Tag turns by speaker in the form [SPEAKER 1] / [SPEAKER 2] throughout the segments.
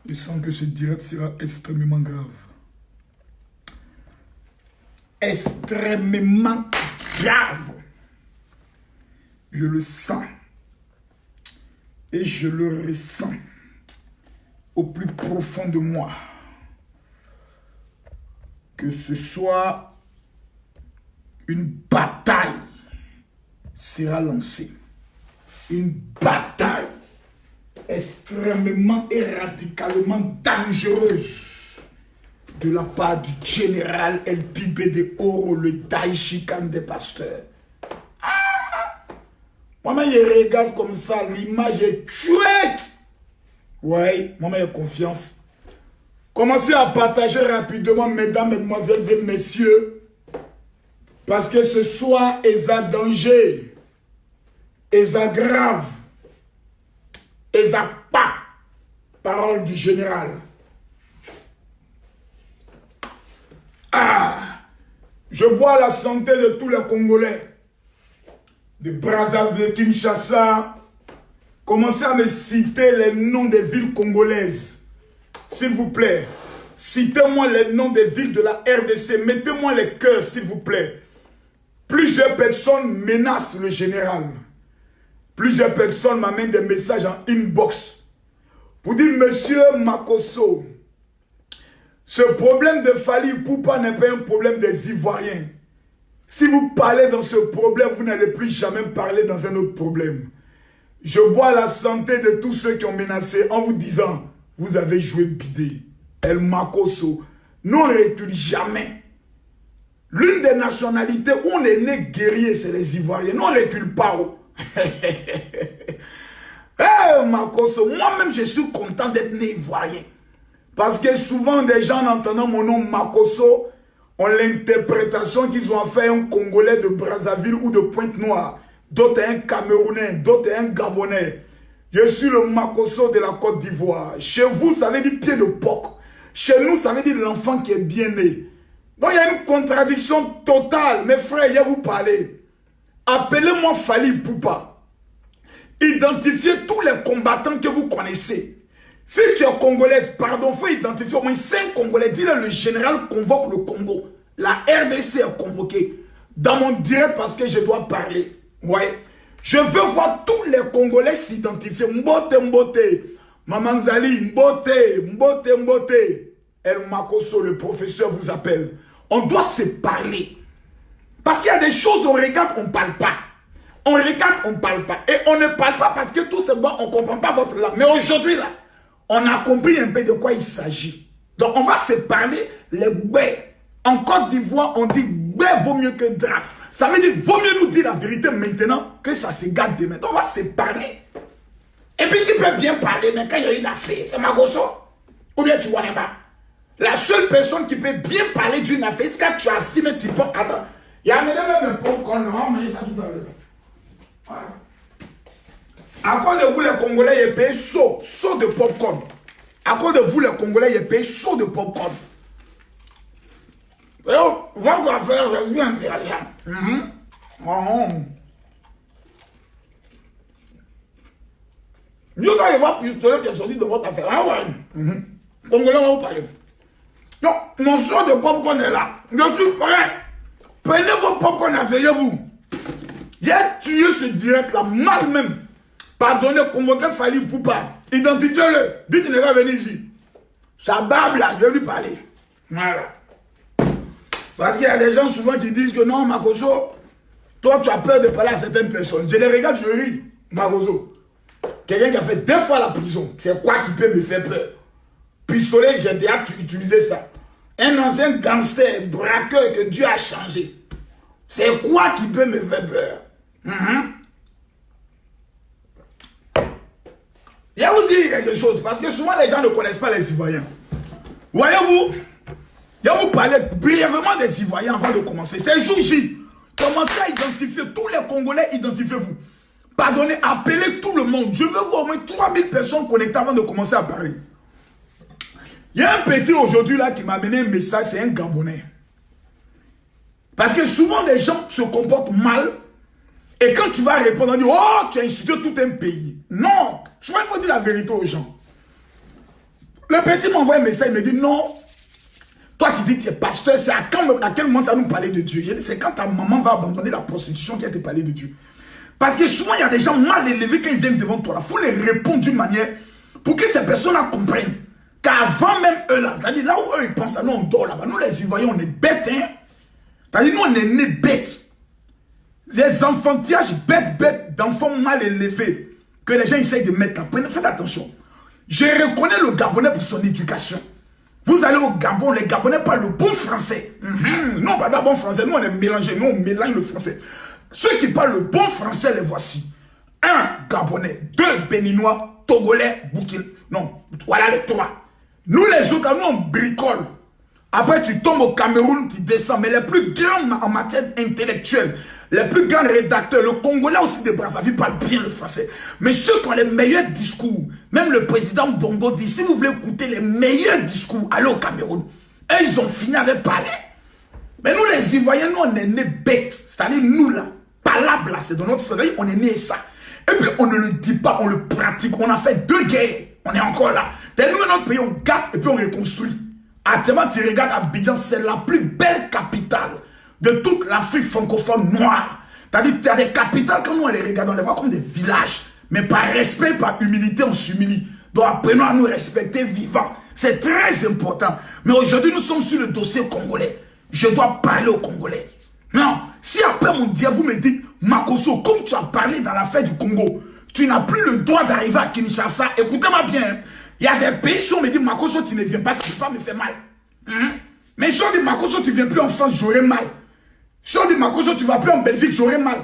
[SPEAKER 1] Je sens que ce direct sera extrêmement grave. Extrêmement grave. Je le sens. Et je le ressens au plus profond de moi. Que ce soit une bataille sera lancée. Une bataille extrêmement et radicalement dangereuse de la part du général El Pibe de Oro, le Daishikan des pasteurs. Moi-même, je regarde comme ça, l'image est chouette. Ouais, moi-même, j'ai confiance. Commencez à partager rapidement, mesdames, mesdemoiselles et messieurs. Parce que ce soir, il y a danger. Il y a grave. Il n'y a pas. Parole du général. Je bois la santé de tous les Congolais. De Brazzaville, de Kinshasa. Commencez à me citer les noms des villes congolaises. S'il vous plaît. Citez-moi les noms des villes de la RDC. Mettez-moi les cœurs, s'il vous plaît. Plusieurs personnes menacent le général. Plusieurs personnes m'amènent des messages en inbox. Pour dire, monsieur Makosso, ce problème de Fally Ipupa n'est pas un problème des Ivoiriens. Si vous parlez dans ce problème, vous n'allez plus jamais parler dans un autre problème. Je bois la santé de tous ceux qui ont menacé en vous disant, vous avez joué bidé. El Makosso, nous on ne recule jamais. L'une des nationalités où on est né guerrier, c'est les Ivoiriens. Nous on ne recule pas. Makosso, moi-même je suis content d'être né Ivoirien. Parce que souvent des gens en entendant mon nom Makosso, ont l'interprétation qu'ils ont fait un Congolais de Brazzaville ou de Pointe-Noire. D'autres un Camerounais, d'autres un Gabonais. Je suis le Makosso de la Côte d'Ivoire. Chez vous, ça veut dire pied de porc. Chez nous, ça veut dire l'enfant qui est bien né. Donc il y a une contradiction totale. Mes frères, je vais vous parler. Appelez-moi Fally Ipupa. Identifiez tous les combattants que vous connaissez. Si tu es congolaise, pardon, il faut identifier au moins 5 Congolais. Dis-le, le général convoque le Congo. La RDC est convoquée. Dans mon direct parce que je dois parler. Ouais. Je veux voir tous les Congolais s'identifier. Mbote, Mbote. Maman Zali, Mbote, Mbote, Mbote. El Makosso, le professeur, vous appelle. On doit se parler. Parce qu'il y a des choses, on regarde, on ne parle pas. On regarde, on ne parle pas. Et on ne parle pas parce que tout simplement, on ne comprend pas votre langue. Mais aujourd'hui, là, on a compris un peu de quoi il s'agit. Donc, on va se parler les baies. En Côte d'Ivoire, on dit baie vaut mieux que drap. Ça veut dire, vaut mieux nous dire la vérité maintenant que ça se garde demain. Donc, on va se parler. Et puis, qui peut bien parler, mais quand il y a une affaire, c'est Makosso. Ou bien tu vois là-bas. La seule personne qui peut bien parler d'une affaire, c'est quand tu as assis mes petits pots. Attends. Il y a même un popcorn, on va manger ça tout à l'heure. Voilà. À cause de vous, les Congolais, ils payent saut de popcorn. À cause de vous, les Congolais, ils payent saut de popcorn. Alors, va faire Jésus intéressant. Dieu, quand il va pistolet qui est sorti de votre affaire, ah ouais. Congolais, on va vous parler. Donc, mon saut de popcorn est là. Je suis prêt. Prenez vos popcorn, asseyez-vous. J'ai tué ce direct-là, mal même. Pardonnez, convoquez Fally Ipupa. Identifiez-le. Dites qu'il va venir ici. Ça barbe là, je vais lui parler. Voilà. Parce qu'il y a des gens souvent qui disent que non, Makosso, toi tu as peur de parler à certaines personnes. Je les regarde, je ris. Makosso. Quelqu'un qui a fait 2 fois la prison. C'est quoi qui peut me faire peur? Pistolet, j'ai déjà utilisé ça. Un ancien gangster, braqueur que Dieu a changé. C'est quoi qui peut me faire peur? Je vais vous dire quelque chose, parce que souvent les gens ne connaissent pas les Ivoiriens. Voyez-vous, je vais vous parler brièvement des Ivoiriens avant de commencer. C'est jour J. Commencez à identifier, tous les Congolais, identifiez-vous. Pardonnez, appelez tout le monde. Je veux voir au moins 3000 personnes connectées avant de commencer à parler. Il y a un petit aujourd'hui là qui m'a amené un message, c'est un Gabonais. Parce que souvent les gens se comportent mal. Et quand tu vas répondre, on dit, oh, tu as insulté tout un pays. Non, je crois qu'il faut dire la vérité aux gens. Le petit m'envoie un message, il me dit, non, toi tu dis que tu es pasteur, c'est à quel moment tu vas nous parler de Dieu? J'ai dit, c'est quand ta maman va abandonner la prostitution qui a te parlé de Dieu. Parce que souvent il y a des gens mal élevés quand ils viennent devant toi. Il faut les répondre d'une manière pour que ces personnes-là comprennent qu'avant même eux là, c'est-à-dire là où eux ils pensent, nous on dort là-bas, nous les Ivoiriens on est bêtes, hein. C'est-à-dire nous on est nés bêtes. Des enfantillages bêtes d'enfants mal élevés que les gens essayent de mettre là. Faites attention. Je reconnais le Gabonais pour son éducation. Vous allez au Gabon, les Gabonais parlent le bon français. Nous on parle pas bon français, nous on est mélangés, nous on mélange le français. Ceux qui parlent le bon français, les voici. 1 Gabonais, 2 Béninois, Togolais, Burkina. Non, voilà les 3. Nous les autres, nous on bricole. Après tu tombes au Cameroun, tu descends. Mais les plus grands en matière intellectuelle, les plus grands rédacteurs, le Congolais aussi de Brazzaville parle bien le français. Mais ceux qui ont les meilleurs discours, même le président Bongo dit, si vous voulez écouter les meilleurs discours, allez au Cameroun. Et ils ont fini avec parler. Mais nous les Ivoiriens, nous on est nés bêtes. C'est-à-dire nous là, palabre là, c'est dans notre soleil, on est nés ça. Et puis on ne le dit pas, on le pratique. On a fait 2 guerres, on est encore là. Dès nous, notre pays, on gâte et puis on reconstruit. Actuellement, tu regardes Abidjan, c'est la plus belle capitale de toute l'Afrique francophone noire. C'est-à-dire, tu as des capitales, quand nous on les regarde, on les voit comme des villages. Mais par respect, par humilité, on s'humilie. Donc apprenons à nous respecter vivants. C'est très important. Mais aujourd'hui, nous sommes sur le dossier congolais. Je dois parler aux Congolais. Non, si après mon Dieu, vous me dites, Makosso, comme tu as parlé dans l'affaire du Congo, tu n'as plus le droit d'arriver à Kinshasa. Écoutez-moi bien, hein. Il y a des pays, si on me dit, Makosso, tu ne viens pas, ça ne peut pas me faire mal. Mais si on dit, Makosso, tu ne viens plus en France, j'aurai mal. Si on dit, Makosso, tu ne vas plus en Belgique, j'aurai mal.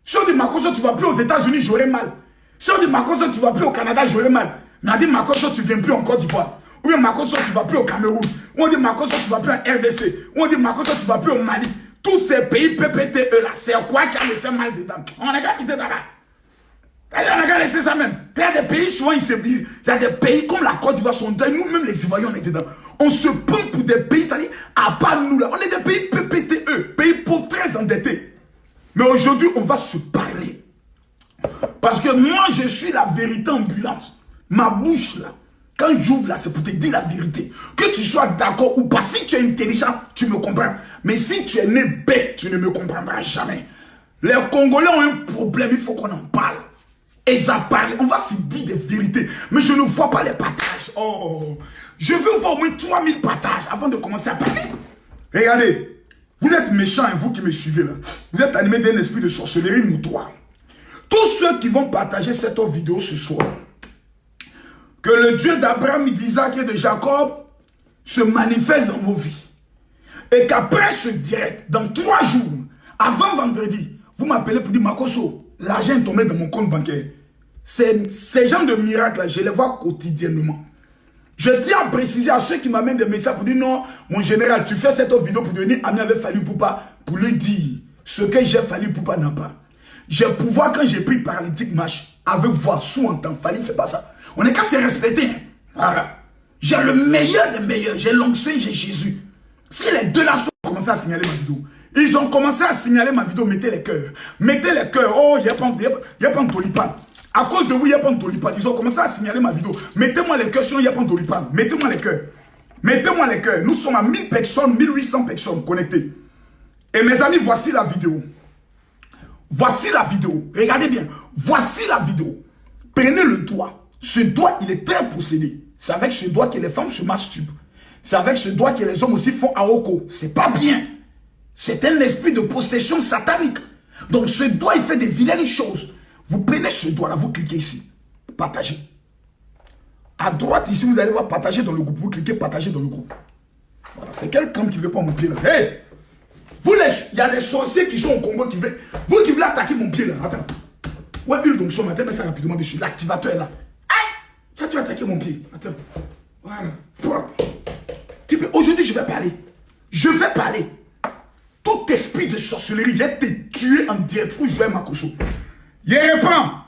[SPEAKER 1] Si on dit, Makosso, tu ne vas plus aux États-Unis, j'aurai mal. Si on dit, Makosso, tu ne vas plus au Canada, j'aurai mal. Mais on dit, Makosso, tu ne viens plus en Côte d'Ivoire. Ou bien, Makosso, tu ne vas plus au Cameroun. Ou on dit, Makosso, tu ne vas plus en RDC. Ou on dit, Makosso, tu ne vas plus au Mali. Tous ces pays PPTE là, c'est quoi qui a me fait mal dedans? On a qu'à quitter là-bas. On a qu'à laisser ça même. Il y a des pays, souvent, il y a des pays comme la Côte d'Ivoire, nous-mêmes les Ivoiriens, on est dedans. On se prend pour des pays, c'est-à-dire, à part nous là. On est des pays PPTE, pays pauvres, très endettés. Mais aujourd'hui, on va se parler. Parce que moi, je suis la vérité ambulante. Ma bouche là, quand j'ouvre là, c'est pour te dire la vérité. Que tu sois d'accord ou pas, si tu es intelligent, tu me comprends. Mais si tu es né bête, tu ne me comprendras jamais. Les Congolais ont un problème, il faut qu'on en parle. Et ça parle, on va se dire des vérités. Mais je ne vois pas les partages. Oh, je veux voir au moins 3000 partages avant de commencer à parler. Regardez, vous êtes méchants, hein, vous qui me suivez là. Vous êtes animés d'un esprit de sorcellerie notoire. Tous ceux qui vont partager cette vidéo ce soir, que le Dieu d'Abraham, d'Isaac et de Jacob se manifeste dans vos vies. Et qu'après ce direct, dans 3 jours, avant vendredi, vous m'appelez pour dire, Makosso, l'argent est tombé dans mon compte bancaire. Ces gens de miracles là, je les vois quotidiennement. Je tiens à préciser à ceux qui m'amènent des messages pour dire, non, mon général, tu fais cette vidéo pour devenir ami avec Fali Poupa, pour lui dire ce que j'ai Fali Poupa n'a pas. J'ai pouvoir quand j'ai pris paralytique marche, avec voix, sous-entend, Fali ne fait pas ça. On est qu'à se respecter. Voilà. J'ai le meilleur des meilleurs. J'ai l'onction, j'ai Jésus. Si les deux là ont commencé à signaler ma vidéo, ils ont commencé à signaler ma vidéo, mettez les cœurs. Mettez les cœurs. Oh, il n'y a pas de tolipan. À cause de vous, il n'y a pas de tolipan. Ils ont commencé à signaler ma vidéo. Mettez-moi les cœurs, sinon il n'y a pas de tolipan. Mettez-moi les cœurs. Mettez-moi les cœurs. Nous sommes à 1000 personnes, 1800 personnes connectées. Et mes amis, voici la vidéo. Voici la vidéo. Regardez bien. Voici la vidéo. Prenez le doigt. Ce doigt, il est très possédé. C'est avec ce doigt que les femmes se masturbent. C'est avec ce doigt que les hommes aussi font aoko. C'est pas bien. C'est un esprit de possession satanique. Donc ce doigt, il fait des vilaines choses. Vous prenez ce doigt-là, vous cliquez ici. Partagez. À droite, ici, vous allez voir partager dans le groupe. Vous cliquez partager dans le groupe. Voilà, c'est quelqu'un qui ne veut pas mon pied là. Hey! Il y a des sorciers qui sont au Congo qui veulent. Vous qui voulez attaquer mon pied là. Attends. Ouais, huile donc son matin, mais ça rapidement dessus. L'activateur est là. Aïe! Tu vas attaquer mon pied. Attends. Voilà. Aujourd'hui, je vais parler. Je vais parler. Tous Tout esprit de sorcellerie, je vais te tuer en direct. Vous jouez Makoso. Je reprends.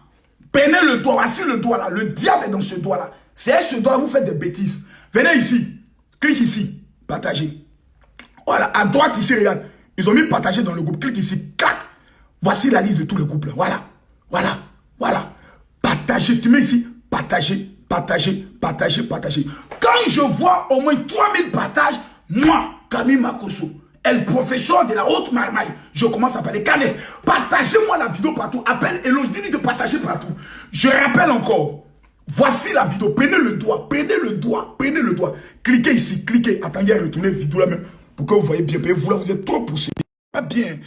[SPEAKER 1] Prenez le doigt. Voici le doigt là. Le diable est dans ce doigt là. C'est ce doigt là, vous faites des bêtises. Venez ici. Clique ici. Partagez. Voilà. À droite ici, regarde. Ils ont mis partager dans le groupe. Clique ici. Clac. Voici la liste de tous les groupes là. Voilà. Voilà. Voilà. Partagez. Tu mets ici. Partagez. Partagez. Partagez. Partagez. Quand je vois au moins 3000 partages, moi, Camille Makoso, le professeur de la haute marmaille, je commence à parler. Canès, partagez-moi la vidéo partout. Appelle Elo, je dis de partager partout. Je rappelle encore. Voici la vidéo. Prenez le doigt. Prenez le doigt. Prenez le doigt. Cliquez ici. Cliquez. Attendez à retourner la vidéo là même. Pour que vous voyez bien. Vous là, vous êtes trop poussé. Pas bien.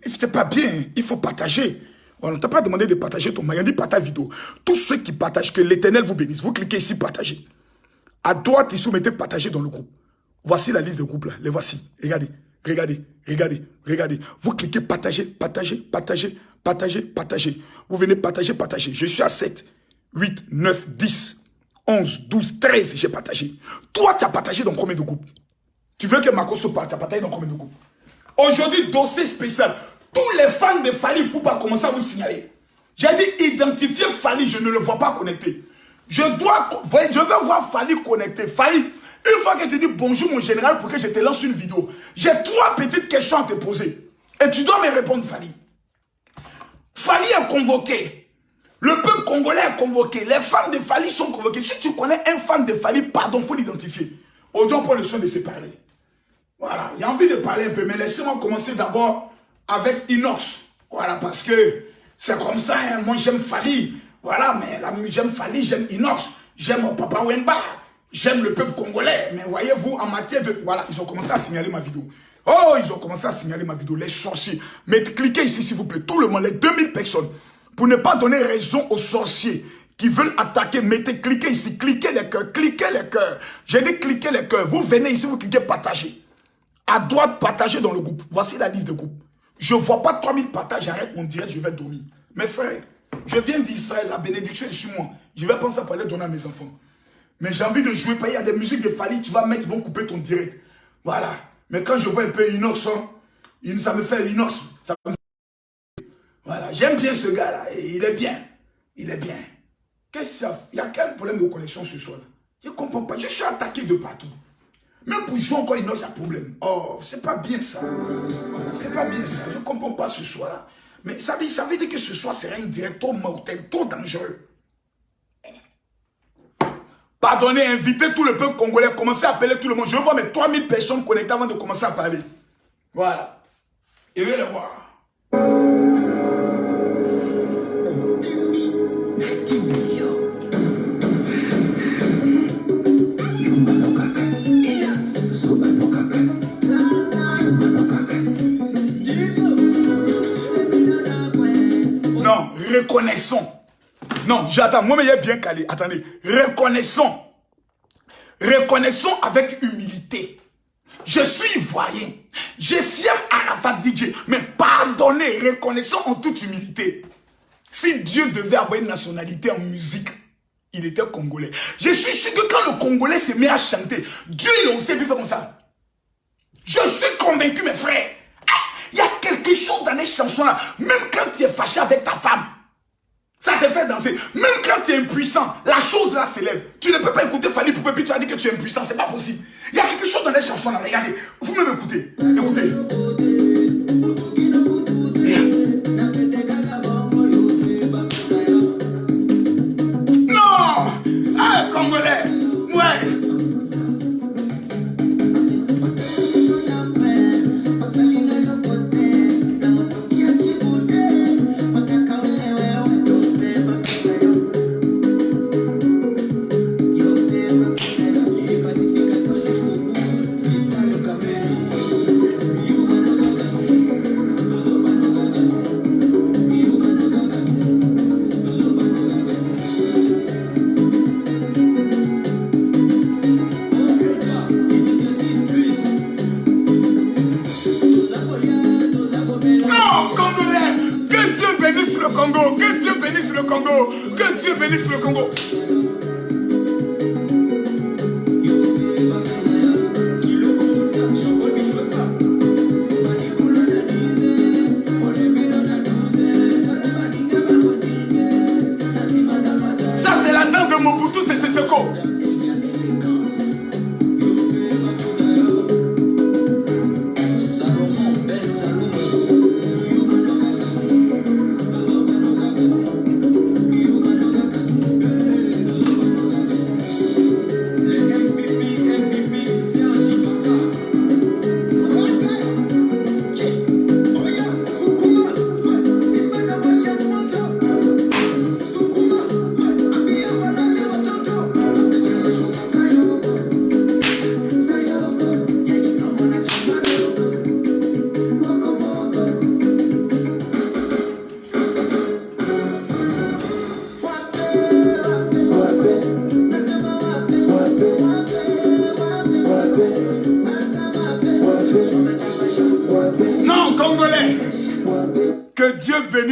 [SPEAKER 1] C'est pas bien. Il faut partager. On ne t'a pas demandé de partager ton maillot. Dit partage vidéo. Tous ceux qui partagent, que l'Éternel vous bénisse. Vous cliquez ici, partager. À droite, ici, vous mettez partager dans le groupe. Voici la liste de groupes là. Les voici. Regardez. Regardez, regardez, regardez. Vous cliquez partager, partager, partager, partager, partager. Vous venez partager, partager. Je suis à 7, 8, 9, 10, 11, 12, 13. J'ai partagé. Toi, tu as partagé dans combien de groupes? Tu veux que Makoso parte? Tu as partagé dans combien de groupes? Aujourd'hui, dossier spécial. Tous les fans de Fally Ipupa commencent à vous signaler. J'ai dit identifier Fally, je ne le vois pas connecté. Je veux voir Fally connecté. Fally. Une fois que tu dis bonjour mon général pour que je te lance une vidéo, j'ai 3 petites questions à te poser. Et tu dois me répondre, Fally. Fally est convoqué. Le peuple congolais est convoqué. Les fans de Fally sont convoqués. Si tu connais un fan de Fally, pardon, il faut l'identifier. Aujourd'hui, on prend le soin de se parler. Voilà, j'ai envie de parler un peu, mais laissez-moi commencer d'abord avec Inox. Voilà, parce que c'est comme ça, hein. Moi j'aime Fally. Voilà, mais j'aime Fally, j'aime Inox, j'aime mon papa Wemba. J'aime le peuple congolais, mais voyez-vous, en matière de... Voilà, ils ont commencé à signaler ma vidéo. Oh, ils ont commencé à signaler ma vidéo, les sorciers. Mais cliquez ici, s'il vous plaît, tout le monde, les 2000 personnes, pour ne pas donner raison aux sorciers qui veulent attaquer, cliquez ici, cliquez les cœurs, cliquez les cœurs. J'ai dit cliquez les cœurs. Vous venez ici, vous cliquez partager. À droite, partagez dans le groupe. Voici la liste de groupes. Je ne vois pas 3000 partages, j'arrête mon direct, je vais dormir. Mes frères, je viens d'Israël, la bénédiction est sur moi. Je vais penser à parler donner à mes enfants. Mais j'ai envie de jouer, il y a des musiques de Fally, tu vas mettre, ils vont couper ton direct. Voilà. Mais quand je vois un peu Inox, hein, ça me fait Inox. Voilà, j'aime bien ce gars-là. Il est bien. Il est bien. Qu'est-ce qu'il y a quel problème de connexion ce soir-là? Je ne comprends pas. Je suis attaqué de partout. Même pour jouer encore Inox, il y a problème. Oh, c'est pas bien ça. Voilà, c'est pas bien ça. Je ne comprends pas ce soir-là. Mais ça veut dire que ce soir serait un direct trop mortel, trop dangereux. Pardonnez, invitez tout le peuple congolais, commencez à appeler tout le monde. Je veux voir mes 3000 personnes connectées avant de commencer à parler. Voilà. Je vais le voir. Non, reconnaissons. Non, j'attends. Moi, mais il est bien calé. Attendez. Reconnaissons. Reconnaissons avec humilité. Je suis ivoirien. Je suis Arafat DJ. Mais pardonnez, reconnaissons en toute humilité. Si Dieu devait avoir une nationalité en musique, il était congolais. Je suis sûr que quand le Congolais s'est mis à chanter, Dieu il sait plus faire comme ça. Je suis convaincu, mes frères. Il y a quelque chose dans les chansons-là. Même quand tu es fâché avec ta femme, ça te fait danser. Même quand tu es impuissant, la chose là s'élève. Tu ne peux pas écouter Fally Ipupa et puis tu as dit que tu es impuissant. C'est pas possible. Il y a quelque chose dans les chansons là. Regardez. Vous même écoutez. Écoutez. Non! Ah, Congolais! Ouais! Que Dieu bénisse le Congo. Que Dieu bénisse le Congo.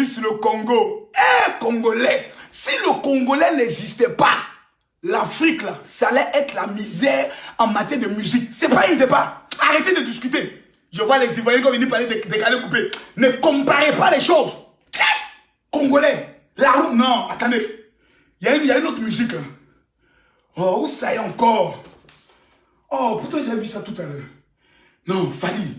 [SPEAKER 1] bénisse le Congo. Congolais, si le Congolais n'existait pas, l'Afrique, là, ça allait être la misère en matière de musique. C'est pas un débat. Arrêtez de discuter. Je vois les Ivoiriens qui viennent parler des canaux coupés. Ne comparez pas les choses. Congolais, la route, non, attendez. Il y a une autre musique. Hein. Oh, où ça y est encore? Oh, pourtant j'ai vu ça tout à l'heure. Non, Fali.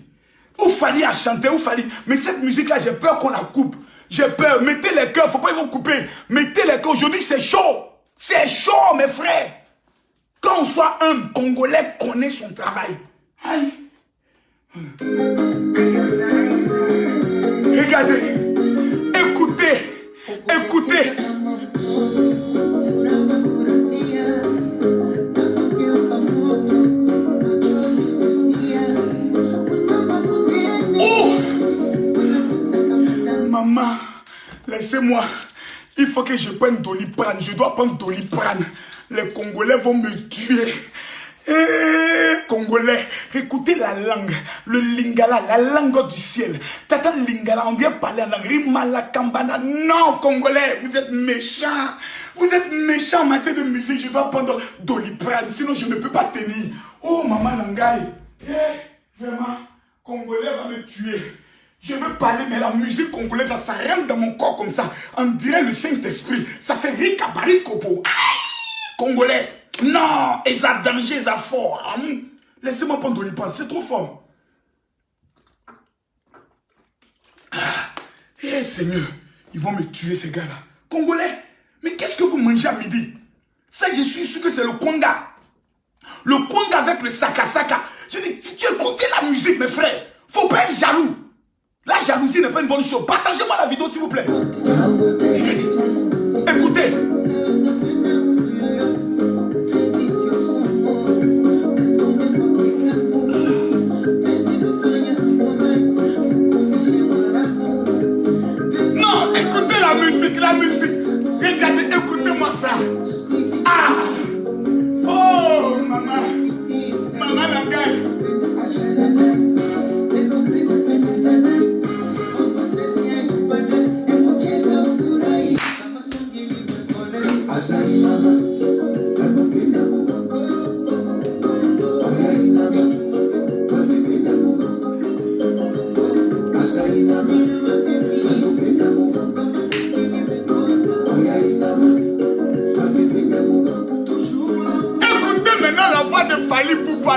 [SPEAKER 1] Où Fali a chanté, où Fali. Mais cette musique-là, j'ai peur qu'on la coupe. J'ai peur. Mettez les cœurs, faut pas qu'ils vont couper. Mettez les cœurs. Aujourd'hui, c'est chaud. C'est chaud, mes frères. Quand on soit un Congolais, connaît son travail. Aïe. Regardez. Écoutez. Écoutez. Oh. Maman, laissez-moi. Il faut que je prenne Doliprane. Je dois prendre Doliprane. Les Congolais vont me tuer. Congolais, écoutez la langue, le lingala, la langue du ciel. T'attends lingala, on vient parler en langue. Rimala Kambana. Non, Congolais, vous êtes méchants. Vous êtes méchants en matière de musique. Je dois prendre Doliprane, sinon je ne peux pas tenir. Oh, maman Langaï. Vraiment, Congolais va me tuer. Je veux parler, mais la musique congolaise, ça rentre dans mon corps comme ça. On dirait le Saint-Esprit. Ça fait ricabari kopo. Congolais. Non, et ça danger, ça fort. Laissez-moi prendre Doliprane, c'est trop fort. Seigneur, ils vont me tuer ces gars-là. Congolais, mais qu'est-ce que vous mangez à midi? Ça, je suis sûr que c'est le Konga. Le Konga avec le Saka-Saka. Je dis, si tu écoutes la musique, mes frères, faut pas être jaloux. La jalousie n'est pas une bonne chose. Partagez-moi la vidéo, s'il vous plaît. Écoutez. Non, écoutez la musique, la musique. Regardez, écoutez-moi ça. Ah! Oh, maman. Maman Langaï.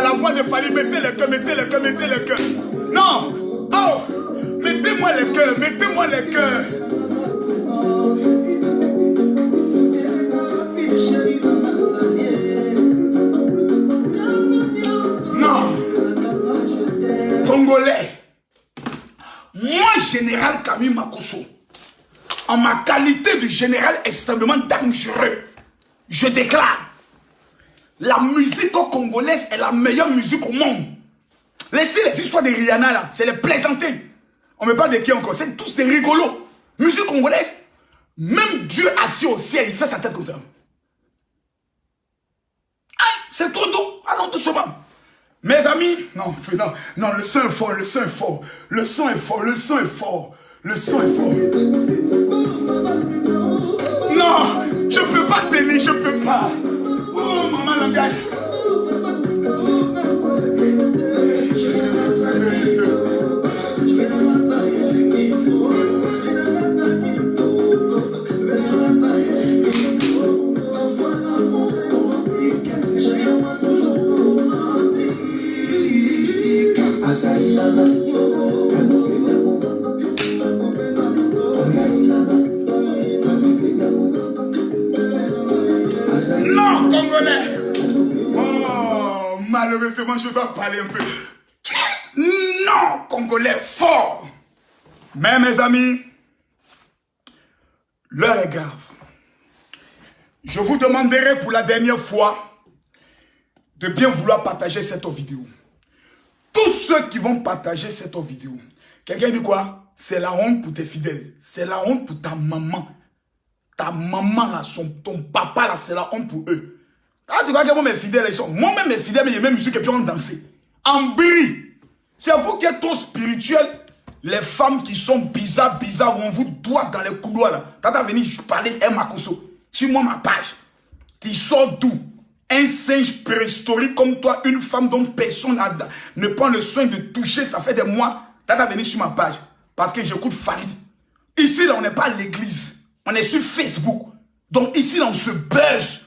[SPEAKER 1] La voix de Fali, mettez le cœur, mettez le cœur, mettez le cœur. Non, oh, mettez-moi le cœur, mettez-moi le cœur. Non, Congolais, moi, général Camille Makosso, en ma qualité de général extrêmement dangereux, je déclare. La musique congolaise est la meilleure musique au monde. Laissez les histoires de Rihanna là, c'est les plaisanter. On me parle de qui encore? C'est tous des rigolos. Musique congolaise, même Dieu assis au ciel, il fait sa tête comme ça. Aïe, c'est trop doux. Allons doucement. Mes amis, non, le son est fort, le son est fort. Le son est fort, le son est fort. Le son est fort. Non, je peux pas tenir, je peux pas. Oh, maman Langaï. Non, Congolais. Oh, malheureusement, je dois parler un peu. Non, Congolais, fort. Mais mes amis, l'heure est grave. Je vous demanderai pour la dernière fois de bien vouloir partager cette vidéo. Tous ceux qui vont partager cette vidéo, quelqu'un dit quoi? C'est la honte pour tes fidèles. C'est la honte pour ta maman. Ta maman, là, ton papa, là, c'est la honte pour eux. Ah, tu crois que moi, mes fidèles, ils sont... Moi-même, mes fidèles, mais ils aiment musique et puis on danse. En bris. C'est vous qui êtes trop spirituel. les femmes qui sont bizarres, où on vous doit dans les couloirs là. Tata venu parler Makoso. Sur moi, ma page. Tu sors d'où? Un singe préhistorique comme toi, une femme dont personne ne prend le soin de toucher, ça fait des mois. Tata venu sur ma page. Parce que j'écoute Fally. Ici, là, on n'est pas à l'église. On est sur Facebook. Donc ici, là, on se buzz.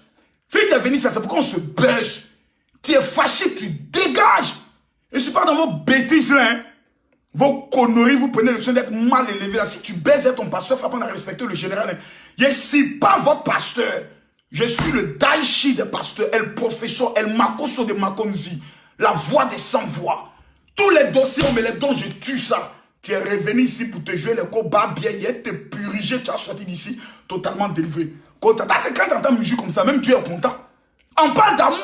[SPEAKER 1] Si tu es venu, ça, c'est pourquoi on se buzz. Tu es fâché, tu dégages. Et je ne suis pas dans vos bêtises là, hein. Vos conneries, vous prenez le soin d'être mal élevé là. Si tu baises ton pasteur, il faut apprendre à respecter le général. Hein. Je ne suis pas votre pasteur. Je suis le Daichi des pasteurs, el professeur, el Makoso de Makonzi, la voix des sans-voix. Tous les dossiers, on me les donne, je tue ça. Tu es revenu ici pour te jouer les combats bien, te puriger, tu as sorti d'ici totalement délivré. Quand tu entends musique comme ça, même Dieu est content. On parle d'amour.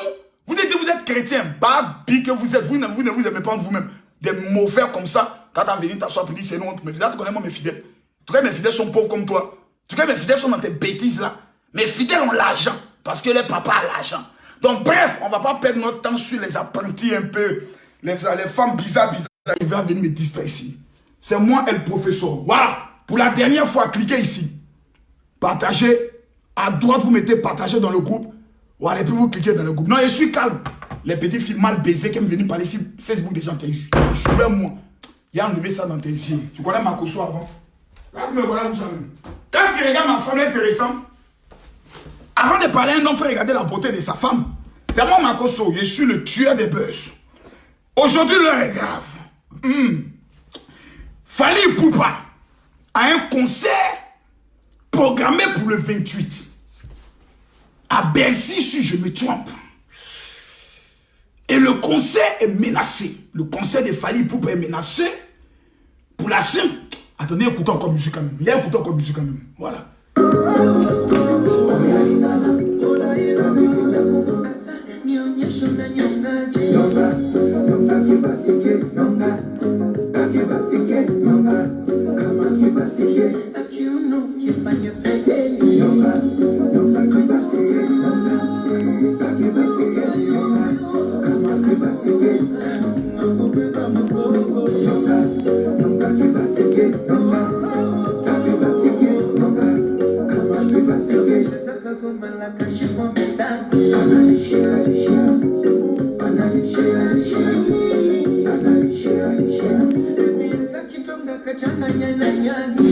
[SPEAKER 1] Vous êtes chrétien, babi que vous êtes, vous ne vous aimez pas vous-même. Des mauvais comme ça, quand tu as venu t'asseoir pour dire c'est non, mes fidèles, tu connais moi mes fidèles. Tu connais mes fidèles sont pauvres comme toi. Tu connais mes fidèles sont dans tes bêtises là. Mes fidèles ont l'argent, parce que les papas ont l'argent. Donc bref, on ne va pas perdre notre temps sur les apprentis un peu, les femmes bizarres. Ils vont venir me distraire ici. C'est moi et le professeur. Voilà. Pour la dernière fois, cliquez ici. Partagez. À droite, vous mettez partager dans le groupe. Voilà, et puis vous cliquez dans le groupe. Non, je suis calme. Les petits filles mal baisés qui me viennent parler sur Facebook des gens. Je moi. Il a enlevé ça dans tes yeux. Tu connais Makoso avant? Quand tu me voilà où ça même. Quand tu regardes ma femme intéressante, avant de parler, un homme fait regarder la beauté de sa femme. C'est moi Makoso, je suis le tueur des buzz. Aujourd'hui, l'heure est grave. Fally Ipupa a un concert programmé pour le 28. À Bercy, si je me trompe. Et le concert est menacé. Le concert de Fally Ipupa est menacé pour la simple. Attendez, écoutez encore musique quand même. Il y a écouté encore musique quand même. Voilà.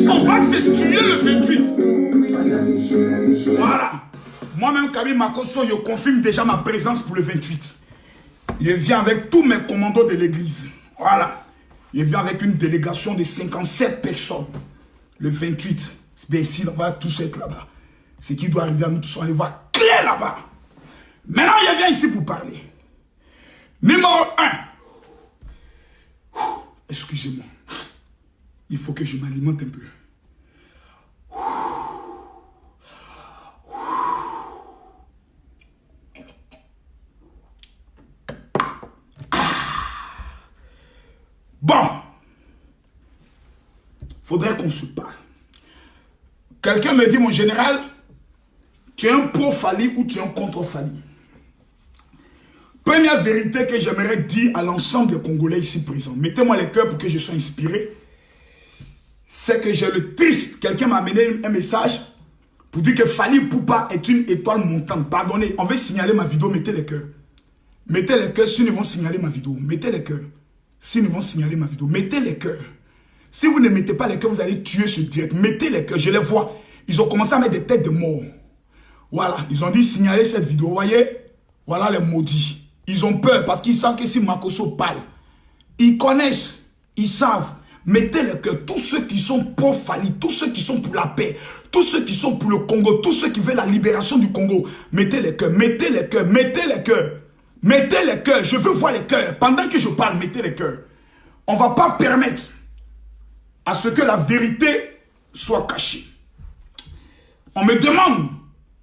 [SPEAKER 1] On va se tuer le 28. Voilà. Moi-même, Kabi Makoso, je confirme déjà ma présence pour le 28. Je viens avec tous mes commandos de l'église. Voilà. Je viens avec une délégation de 57 personnes. Le 28. Bien ici, on va tous être là-bas. Ce qui doit arriver à nous tous, on va les voir clair là-bas. Maintenant, je viens ici pour parler. Numéro 1. Excusez-moi. Il faut que je m'alimente un peu. Bon. Faudrait qu'on se parle. Quelqu'un me dit, mon général, tu es un pro Fally ou tu es un contre Fally? Première vérité que j'aimerais dire à l'ensemble des Congolais ici présents, mettez-moi les cœurs pour que je sois inspiré, c'est que j'ai le triste. Quelqu'un m'a amené un message pour dire que Fally Ipupa est une étoile montante. Pardonnez, on veut signaler ma vidéo, mettez les cœurs. Mettez les cœurs si nous vont signaler ma vidéo. Mettez les cœurs. Si nous vont signaler ma vidéo, mettez les cœurs. Si vous ne mettez pas les cœurs, vous allez tuer ce direct. Mettez les cœurs, je les vois. Ils ont commencé à mettre des têtes de mort. Voilà, ils ont dit signaler cette vidéo. Vous voyez? Voilà les maudits. Ils ont peur parce qu'ils savent que si Makoso parle, ils connaissent, ils savent. Mettez les cœurs. Tous ceux qui sont pour Fally, tous ceux qui sont pour la paix, tous ceux qui sont pour le Congo, tous ceux qui veulent la libération du Congo. Mettez les cœurs, mettez les cœurs, mettez les cœurs. Mettez les cœurs, je veux voir les cœurs. Pendant que je parle, mettez les cœurs. On ne va pas permettre à ce que la vérité soit cachée. On me demande,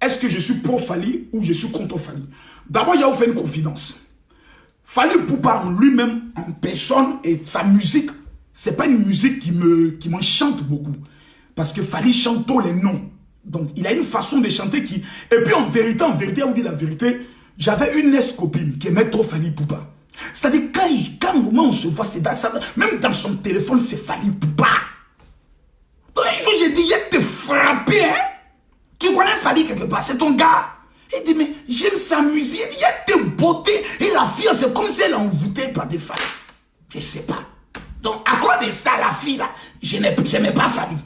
[SPEAKER 1] est-ce que je suis pour Fally ou je suis contre Fally? D'abord, il y a fait une confidence. Fally Ipupa lui-même, en personne, et sa musique, c'est pas une musique qui m'enchante beaucoup. Parce que Fally chante tous les noms. Donc, il a une façon de chanter qui... Et puis, en vérité, à vous dire la vérité, j'avais une ex-copine qui aimait trop Fally Ipupa. C'est-à-dire, quand au moment où on se voit, c'est même dans son téléphone, c'est Fally Poupa. Donc, un jour, j'ai dit, il a été frappé, hein. Tu connais Fally quelque part, c'est ton gars. Il dit, mais j'aime sa musique. Il dit, il y a des beautés. Et la fille, c'est comme si elle est envoûtée par des femmes. Je ne sais pas. Donc, à cause de ça, la fille, là, je n'aimais pas Fally.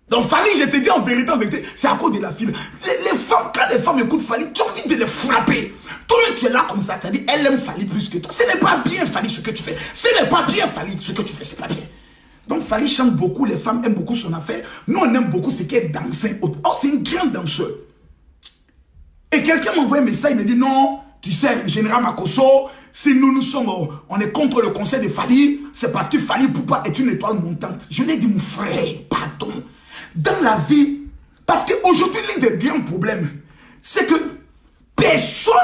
[SPEAKER 1] Donc, Fally, je te dis en vérité, c'est à cause de la fille. Les femmes, quand les femmes écoutent Fally, tu as envie de les frapper. Toi, tu es là comme ça, c'est-à-dire, elle aime Fally plus que toi. Ce n'est pas bien, Fally, ce que tu fais. Ce n'est pas bien, Fally, ce que tu fais, c'est pas bien. Donc, Fally chante beaucoup, les femmes aiment beaucoup son affaire. Nous, on aime beaucoup ce qui est dansé. Oh, c'est une grande danseuse. Et quelqu'un m'a envoyé un message, il me dit, non, tu sais, Général Makosso, si on est contre le conseil de Fally, c'est parce que Fally Poupa est une étoile montante. Je lui ai dit, mon frère, pardon. Dans la vie, parce qu'aujourd'hui, l'un des grands problèmes, c'est que personne,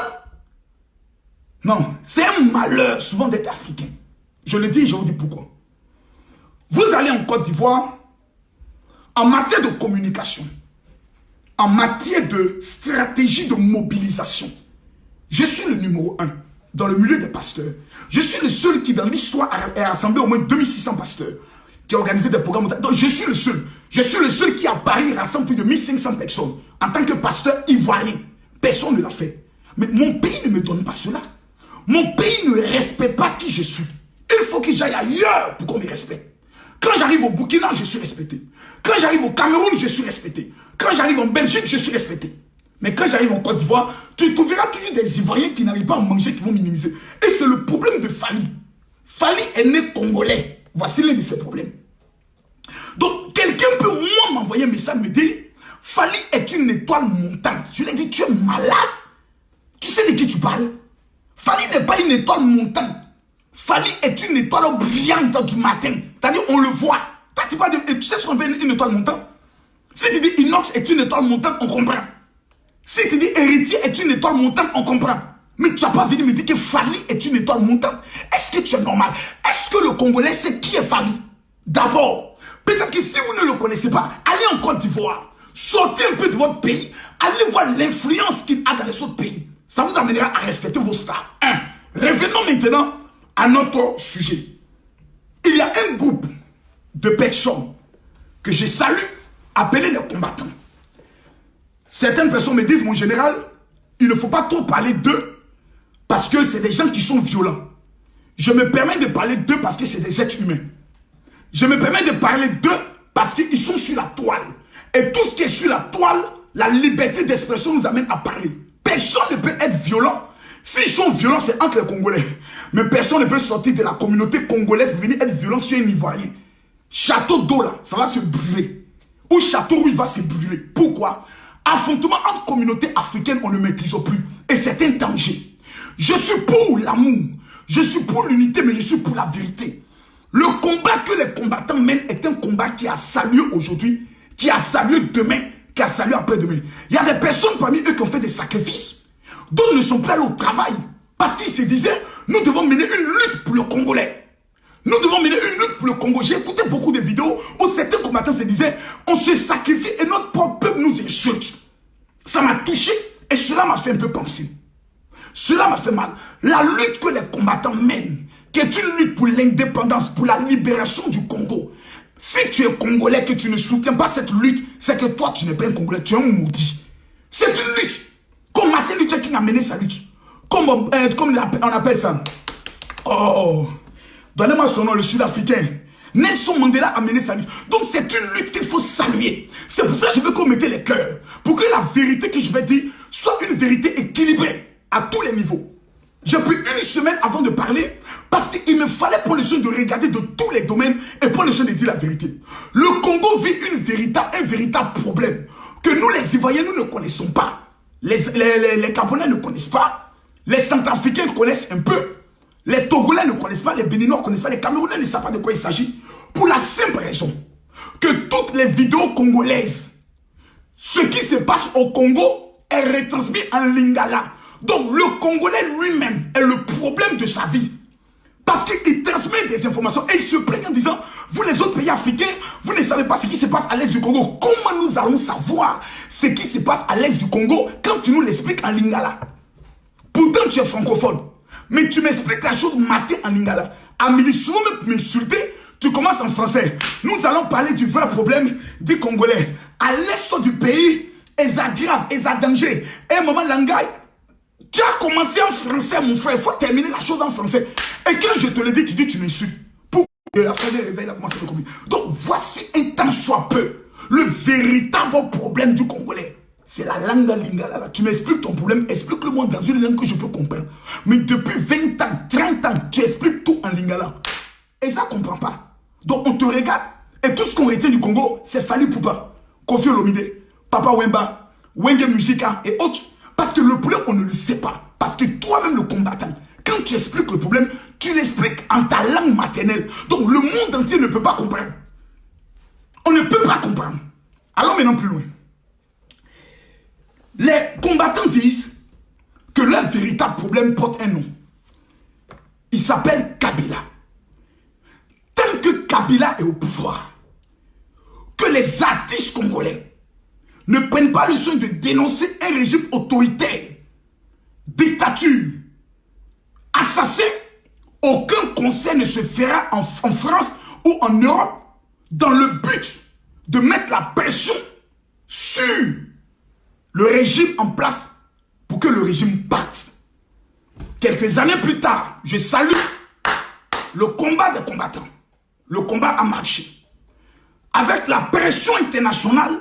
[SPEAKER 1] non, c'est un malheur souvent d'être africain. Je le dis et je vous dis pourquoi. Vous allez en Côte d'Ivoire, en matière de communication, en matière de stratégie de mobilisation, je suis le numéro 1 dans le milieu des pasteurs. Je suis le seul qui, dans l'histoire, a rassemblé au moins 2600 pasteurs, qui a organisé des programmes. Donc, je suis le seul. Je suis le seul qui, à Paris, rassemble plus de 1500 personnes. En tant que pasteur ivoirien, personne ne l'a fait. Mais mon pays ne me donne pas cela. Mon pays ne respecte pas qui je suis. Il faut que j'aille ailleurs pour qu'on me respecte. Quand j'arrive au Burkina, je suis respecté. Quand j'arrive au Cameroun, je suis respecté. Quand j'arrive en Belgique, je suis respecté. Mais quand j'arrive en Côte d'Ivoire, tu trouveras toujours des Ivoiriens qui n'arrivent pas à manger, qui vont minimiser. Et c'est le problème de Fally. Fally est né congolais. Voici l'un de ses problèmes. Donc, quelqu'un peut, moi, m'envoyer un message, me dire, Fally est une étoile montante. Je lui ai dit, tu es malade? Tu sais de qui tu parles? Fally n'est pas une étoile montante. Fally est une étoile brillante du matin. C'est-à-dire, on le voit. Tu sais ce qu'on appelle une étoile montante? Si tu dis Inox est une étoile montante, on comprend. Si tu dis Héritier est une étoile montante, on comprend. Mais tu n'as pas venu me dire que Fally est une étoile montante. Est-ce que tu es normal? Est-ce que le Congolais sait qui est Fally? D'abord, peut-être que si vous ne le connaissez pas, allez en Côte d'Ivoire. Sortez un peu de votre pays. Allez voir l'influence qu'il a dans les autres pays. Ça vous amènera à respecter vos stars. Revenons maintenant à notre sujet. Il y a un groupe de personnes que je salue, appelés les combattants. Certaines personnes me disent, mon général, il ne faut pas trop parler d'eux parce que c'est des gens qui sont violents. Je me permets de parler d'eux parce que c'est des êtres humains. Je me permets de parler d'eux parce qu'ils sont sur la toile. Et tout ce qui est sur la toile, la liberté d'expression nous amène à parler. Personne ne peut être violent. S'ils sont violents, c'est entre les Congolais. Mais personne ne peut sortir de la communauté congolaise pour venir être violent sur un Ivoirien. Château d'eau là, ça va se brûler. Ou château où il va se brûler. Pourquoi? Affrontement entre communautés africaines, on ne maîtrise plus. Et c'est un danger. Je suis pour l'amour. Je suis pour l'unité, mais je suis pour la vérité. Le combat que les combattants mènent est un combat qui a sa lieu aujourd'hui, qui a sa lieu demain, qui a sa lieu après-demain. Il y a des personnes parmi eux qui ont fait des sacrifices. D'autres ne sont pas allés au travail. Parce qu'ils se disaient, nous devons mener une lutte pour le Congolais. Nous devons mener une lutte pour le Congo. J'ai écouté beaucoup de vidéos où certains combattants se disaient, on se sacrifie et notre propre peuple nous insulte. Ça m'a touché et cela m'a fait un peu penser. Cela m'a fait mal. La lutte que les combattants mènent, qui est une lutte pour l'indépendance, pour la libération du Congo. Si tu es Congolais, que tu ne soutiens pas cette lutte, c'est que toi, tu n'es pas un Congolais, tu es un maudit. C'est une lutte. Comme Martin Luther King a mené sa lutte. Comme on appelle ça. Oh, donnez-moi son nom, le Sud-Africain. Nelson Mandela a mené sa lutte. Donc c'est une lutte qu'il faut saluer. C'est pour ça que je veux qu'on mette les cœurs. Pour que la vérité que je vais dire soit une vérité équilibrée à tous les niveaux. J'ai pris une semaine avant de parler parce qu'il me fallait prendre le soin de regarder de tous les domaines et prendre le soin de dire la vérité. Le Congo vit un véritable problème que nous les Ivoiriens, nous ne connaissons pas. Les Gabonais ne connaissent pas. Les Centrafricains connaissent un peu. Les Togolais ne connaissent pas. Les Béninois ne connaissent pas. Les Camerounais ne savent pas de quoi il s'agit. Pour la simple raison que toutes les vidéos congolaises, ce qui se passe au Congo est retransmis en lingala. Donc le Congolais lui-même est le problème de sa vie. Parce qu'il transmet des informations et il se plaigne en disant, vous les autres pays africains, vous ne savez pas ce qui se passe à l'est du Congo. Comment nous allons savoir ce qui se passe à l'est du Congo quand tu nous l'expliques en lingala? Pourtant tu es francophone. Mais tu m'expliques la chose matin en lingala. À midi, souvent même pour m'insulter, tu commences en français. Nous allons parler du vrai problème des Congolais. À l'est du pays, et ça grave, et ça danger. Et maman Langay, tu as commencé en français, mon frère. Il faut terminer la chose en français. Et quand je te le dis, tu dis tu m'insultes. Pour que la fin des réveils, a commencé à me communiquer. Donc voici un temps soit peu. Le véritable problème du Congolais. C'est la langue lingala. Tu m'expliques ton problème, explique-le-moi dans une langue que je peux comprendre. Mais depuis 20 ans, 30 ans, tu expliques tout en lingala. Et ça ne comprend pas. Donc on te regarde, et tout ce qu'on retient du Congo, c'est Fally Ipupa, Koffi Olomide, Papa Wemba, Wenge Musika et autres. Parce que le problème, on ne le sait pas. Parce que toi-même, le combattant, quand tu expliques le problème, tu l'expliques en ta langue maternelle. Donc le monde entier ne peut pas comprendre. On ne peut pas comprendre. Allons maintenant plus loin. Les combattants disent que leur véritable problème porte un nom. Il s'appelle Kabila. Tant que Kabila est au pouvoir, que les artistes congolais ne prennent pas le soin de dénoncer un régime autoritaire, dictature, assassin, aucun conseil ne se fera en France ou en Europe dans le but de mettre la pression sur le régime en place pour que le régime parte. Quelques années plus tard, je salue le combat des combattants. Le combat a marché. Avec la pression internationale,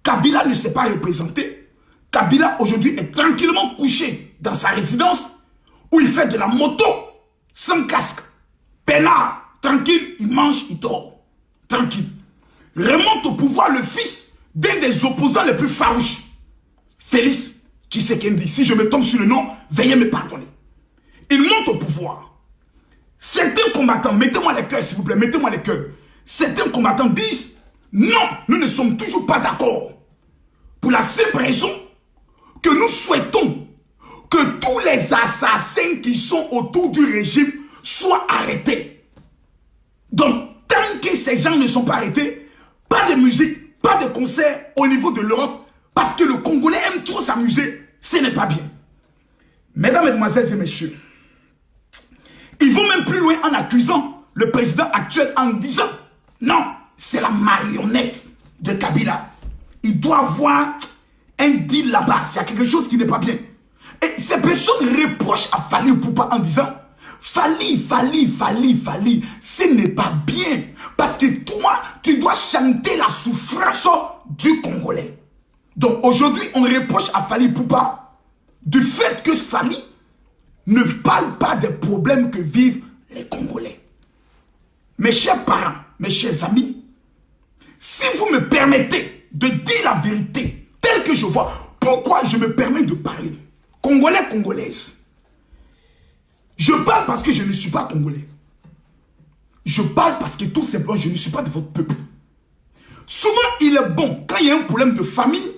[SPEAKER 1] Kabila ne s'est pas représenté. Kabila aujourd'hui est tranquillement couché dans sa résidence où il fait de la moto sans casque. Peinard, tranquille, il mange, il dort. Tranquille. Remonte au pouvoir le fils d'un des opposants les plus farouches. Félix Tshisekedi. Si je me tombe sur le nom, veuillez me pardonner. Il monte au pouvoir. Certains combattants, mettez-moi les cœurs s'il vous plaît, mettez-moi les cœurs. Certains combattants disent, non, nous ne sommes toujours pas d'accord. Pour la simple raison que nous souhaitons que tous les assassins qui sont autour du régime soient arrêtés. Donc, tant que ces gens ne sont pas arrêtés, pas de musique, pas de concert au niveau de l'Europe, parce que le Congolais aime trop s'amuser, ce n'est pas bien. Mesdames, Mesdemoiselles et Messieurs, ils vont même plus loin en accusant le président actuel en disant non, c'est la marionnette de Kabila. Il doit avoir un deal là-bas. Il y a quelque chose qui n'est pas bien. Et ces personnes reprochent à Fally Ipupa en disant Fally, ce n'est pas bien. Parce que toi, tu dois chanter la souffrance du Congolais. Donc aujourd'hui, on reproche à Fally Ipupa du fait que Fally ne parle pas des problèmes que vivent les Congolais. Mes chers parents, mes chers amis, si vous me permettez de dire la vérité telle que je vois, pourquoi je me permets de parler? Congolais, Congolaises. Je parle parce que je ne suis pas Congolais. Je parle parce que tout simplement, je ne suis pas de votre peuple. Souvent, il est bon, quand il y a un problème de famille,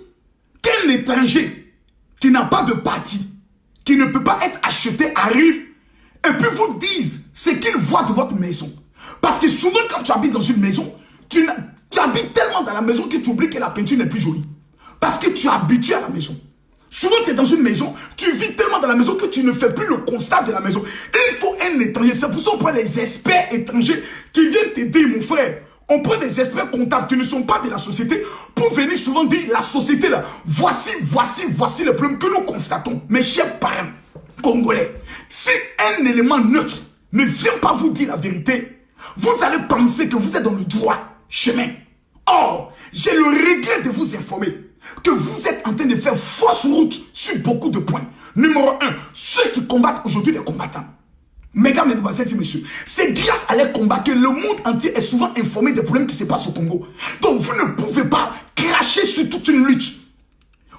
[SPEAKER 1] qu'un étranger qui n'a pas de parti, qui ne peut pas être acheté, arrive et puis vous dise ce qu'il voit de votre maison. Parce que souvent quand tu habites dans une maison, tu habites tellement dans la maison que tu oublies que la peinture n'est plus jolie. Parce que tu es habitué à la maison. Souvent tu es dans une maison, tu vis tellement dans la maison que tu ne fais plus le constat de la maison. Il faut un étranger, c'est pour ça qu'on prend les experts étrangers qui viennent t'aider mon frère. On prend des experts comptables qui ne sont pas de la société pour venir souvent dire la société là, voici les problèmes que nous constatons. Mes chers parents congolais, si un élément neutre ne vient pas vous dire la vérité, vous allez penser que vous êtes dans le droit chemin. Or, j'ai le regret de vous informer que vous êtes en train de faire fausse route sur beaucoup de points. Numéro 1, ceux qui combattent aujourd'hui les combattants. Mesdames, Mesdemoiselles et Messieurs, c'est grâce à les combats que le monde entier est souvent informé des problèmes qui se passent au Congo. Donc vous ne pouvez pas cracher sur toute une lutte.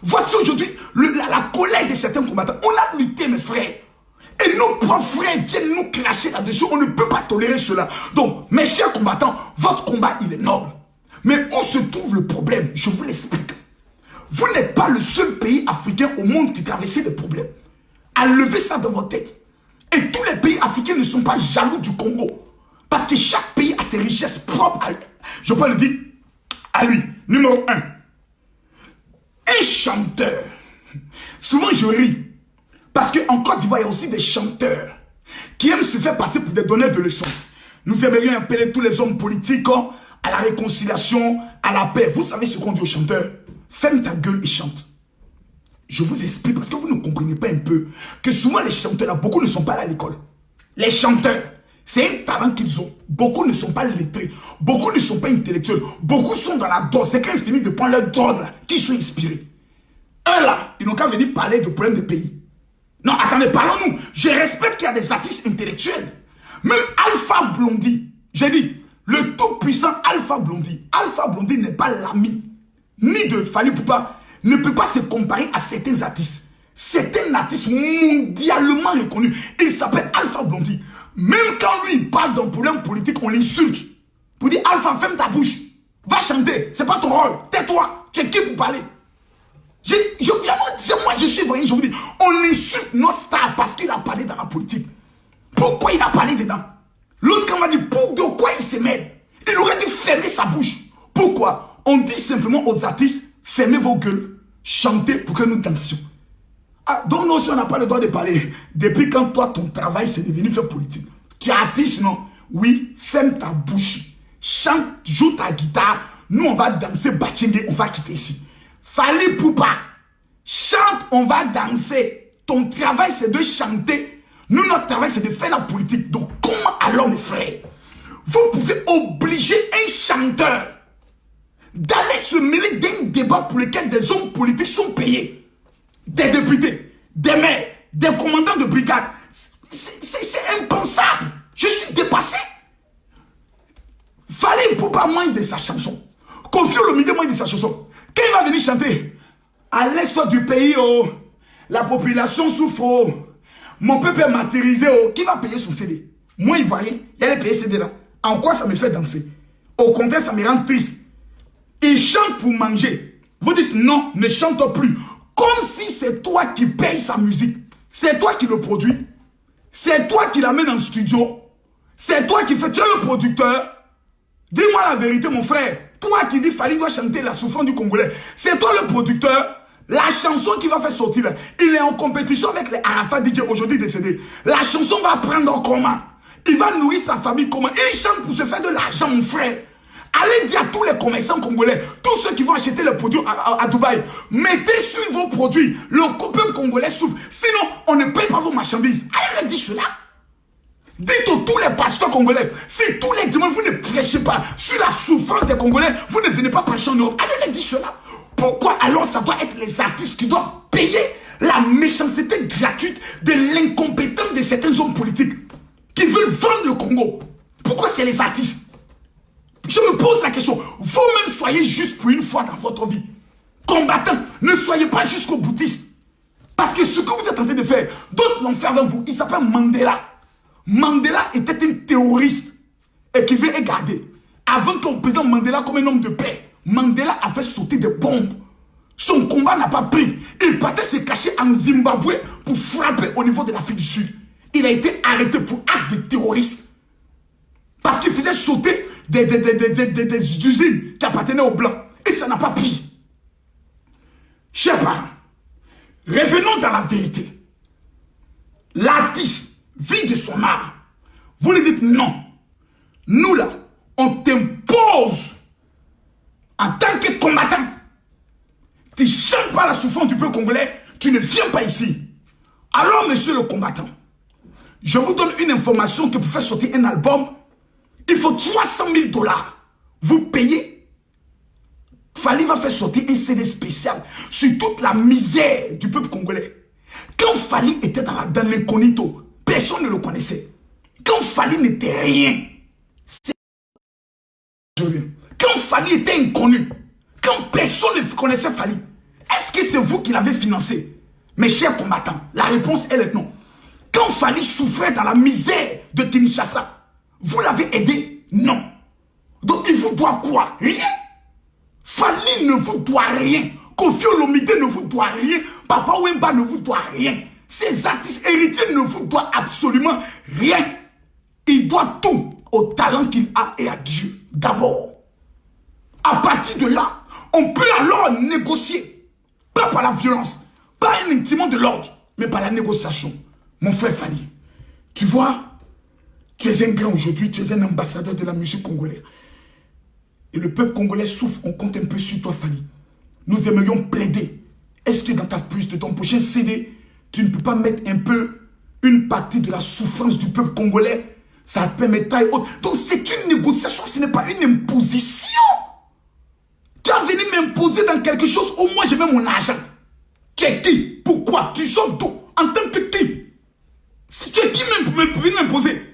[SPEAKER 1] Voici aujourd'hui la colère de certains combattants. On a lutté, mes frères. Et nos propres frères viennent nous cracher là-dessus. On ne peut pas tolérer cela. Donc, mes chers combattants, votre combat, il est noble. Mais où se trouve le problème? Je vous l'explique. Vous n'êtes pas le seul pays africain au monde qui traverse des problèmes. Enlevez ça dans votre tête. Et tous les pays africains ne sont pas jaloux du Congo. Parce que chaque pays a ses richesses propres à lui. Je peux le dire à lui. Numéro 1. Un chanteur. Souvent je ris. Parce qu'en Côte d'Ivoire, il y a aussi des chanteurs. qui aiment se faire passer pour des donneurs de leçons. Nous aimerions appeler tous les hommes politiques à la réconciliation, à la paix. Vous savez ce qu'on dit aux chanteurs? Ferme ta gueule et chante. Je vous explique parce que vous ne comprenez pas un peu que souvent les chanteurs, là, beaucoup ne sont pas là à l'école. Les chanteurs, c'est un talent qu'ils ont. Beaucoup ne sont pas lettrés. Beaucoup ne sont pas intellectuels. Beaucoup sont dans la drogue. C'est quand ils finissent de prendre leur drogue là, qu'ils sont inspirés. Eux là, ils n'ont qu'à venir parler de problèmes de pays. Non, attendez, parlons-nous. Je respecte qu'il y a des artistes intellectuels. Même Alpha Blondy, j'ai dit, le tout-puissant Alpha Blondy. Alpha Blondy n'est pas l'ami ni de Fally Ipupa, ne peut pas se comparer à certains artistes. C'est un artiste mondialement reconnu. Il s'appelle Alpha Blondy. Même quand lui il parle d'un problème politique, on l'insulte. Pour dire Alpha, ferme ta bouche. Va chanter. C'est pas ton rôle. Tais-toi. Tu es qui pour parler? Moi, je suis vrai. Je vous dis, on insulte notre star parce qu'il a parlé dans la politique. Pourquoi il a parlé dedans? L'autre, quand on m'a dit, pour de quoi il se met? Il aurait dû fermer sa bouche. Pourquoi? On dit simplement aux artistes, fermez vos gueules, chantez pour que nous dansions. Ah, donc non, si on n'a pas le droit de parler, depuis quand toi, ton travail, c'est devenu faire politique. Tu es artiste, non? Oui, ferme ta bouche. Chante, joue ta guitare. Nous, on va danser Bachengue, on va quitter ici. Fally Ipupa, chante, on va danser. Ton travail, c'est de chanter. Nous, notre travail, c'est de faire la politique. Donc, comment alors, mes frères, vous pouvez obliger un chanteur d'aller se mêler d'un débat pour lequel des hommes politiques sont payés? Des députés, des maires, des commandants de brigade. C'est impensable. Je suis dépassé. Fally Ipupa mange de sa chanson. Koffi Olomide mange de sa chanson. Quand il va venir chanter, à l'est du pays, oh, la population souffre, oh, mon peuple est martyrisé, oh, qui va payer son CD? Moi, Ivoirien, il y a les payer CD là. En quoi ça me fait danser? Au contraire, ça me rend triste. Il chante pour manger. Vous dites non, ne chante plus. Comme si c'est toi qui payes sa musique. C'est toi qui le produis. C'est toi qui l'amène en studio. C'est toi qui fais. Tu es le producteur. Dis-moi la vérité, mon frère. Toi qui dis Fally doit chanter la souffrance du Congolais. C'est toi le producteur. La chanson qui va faire sortir là, il est en compétition avec les Arafat DJ aujourd'hui décédés. La chanson va prendre comment? Il va nourrir sa famille comment? Il chante pour se faire de l'argent, mon frère. Allez dire à tous les commerçants congolais, tous ceux qui vont acheter les produits à Dubaï, mettez sur vos produits. Le peuple congolais souffre. Sinon, on ne paye pas vos marchandises. Allez leur dire cela. Dites à tous les pasteurs congolais, si tous les dimanches vous ne prêchez pas sur la souffrance des Congolais, vous ne venez pas prêcher en Europe. Allez leur dire cela. Pourquoi alors ça doit être les artistes qui doivent payer la méchanceté gratuite de l'incompétence de certains hommes politiques qui veulent vendre le Congo? Pourquoi c'est les artistes? Je me pose la question, vous-même soyez juste pour une fois dans votre vie. Combattants, ne soyez pas jusqu'au boutiste. Parce que ce que vous êtes en train de faire, d'autres l'ont fait avant vous. Il s'appelle Mandela. Mandela était un terroriste et qui veut garder. Avant qu'on présente Mandela comme un homme de paix, Mandela a fait sauter des bombes. Son combat n'a pas pris. Il partait se cacher en Zimbabwe pour frapper au niveau de l'Afrique du Sud. Il a été arrêté pour acte de terroriste. Parce qu'il faisait sauter des usines qui appartenaient aux Blancs. Et ça n'a pas pris. Chers parents, revenons dans la vérité. L'artiste vit de son art. Vous lui dites non. Nous là, on t'impose en tant que combattant. Tu ne chantes pas la souffrance du peuple congolais, tu ne viens pas ici. Alors, monsieur le combattant, je vous donne une information que pour faire sortir un album, il faut 300 000 $. Vous payez. Fally va faire sortir un CD spécial sur toute la misère du peuple congolais. Quand Fally était dans l'incognito, personne ne le connaissait. Quand Fally n'était rien, quand Fally était inconnu, quand personne ne connaissait Fally, est-ce que c'est vous qui l'avez financé? Mes chers combattants, la réponse elle est non. Quand Fally souffrait dans la misère de Kinshasa, vous l'avez aidé? Non. Donc il vous doit quoi? Rien. Fally ne vous doit rien. Koffi Olomide ne vous doit rien. Papa Wemba ne vous doit rien. Ces artistes héritiers ne vous doivent absolument rien. Il doit tout au talent qu'il a et à Dieu. D'abord. À partir de là, on peut alors négocier. Pas par la violence, pas un intimement de l'ordre, mais par la négociation. Mon frère Fally, tu vois, Tu es un grand aujourd'hui, tu es un ambassadeur de la musique congolaise. Et le peuple congolais souffre, on compte un peu sur toi, Fally. Nous aimerions plaider. Est-ce que dans ta puce de ton prochain CD, tu ne peux pas mettre un peu une partie de la souffrance du peuple congolais? Ça permettra et autres. Donc c'est une négociation, ce n'est pas une imposition. Tu as venu m'imposer dans quelque chose, au moins je mets mon argent. Tu es qui? Pourquoi? Tu sors d'où? En tant que qui? Si tu es qui venir m'imposer?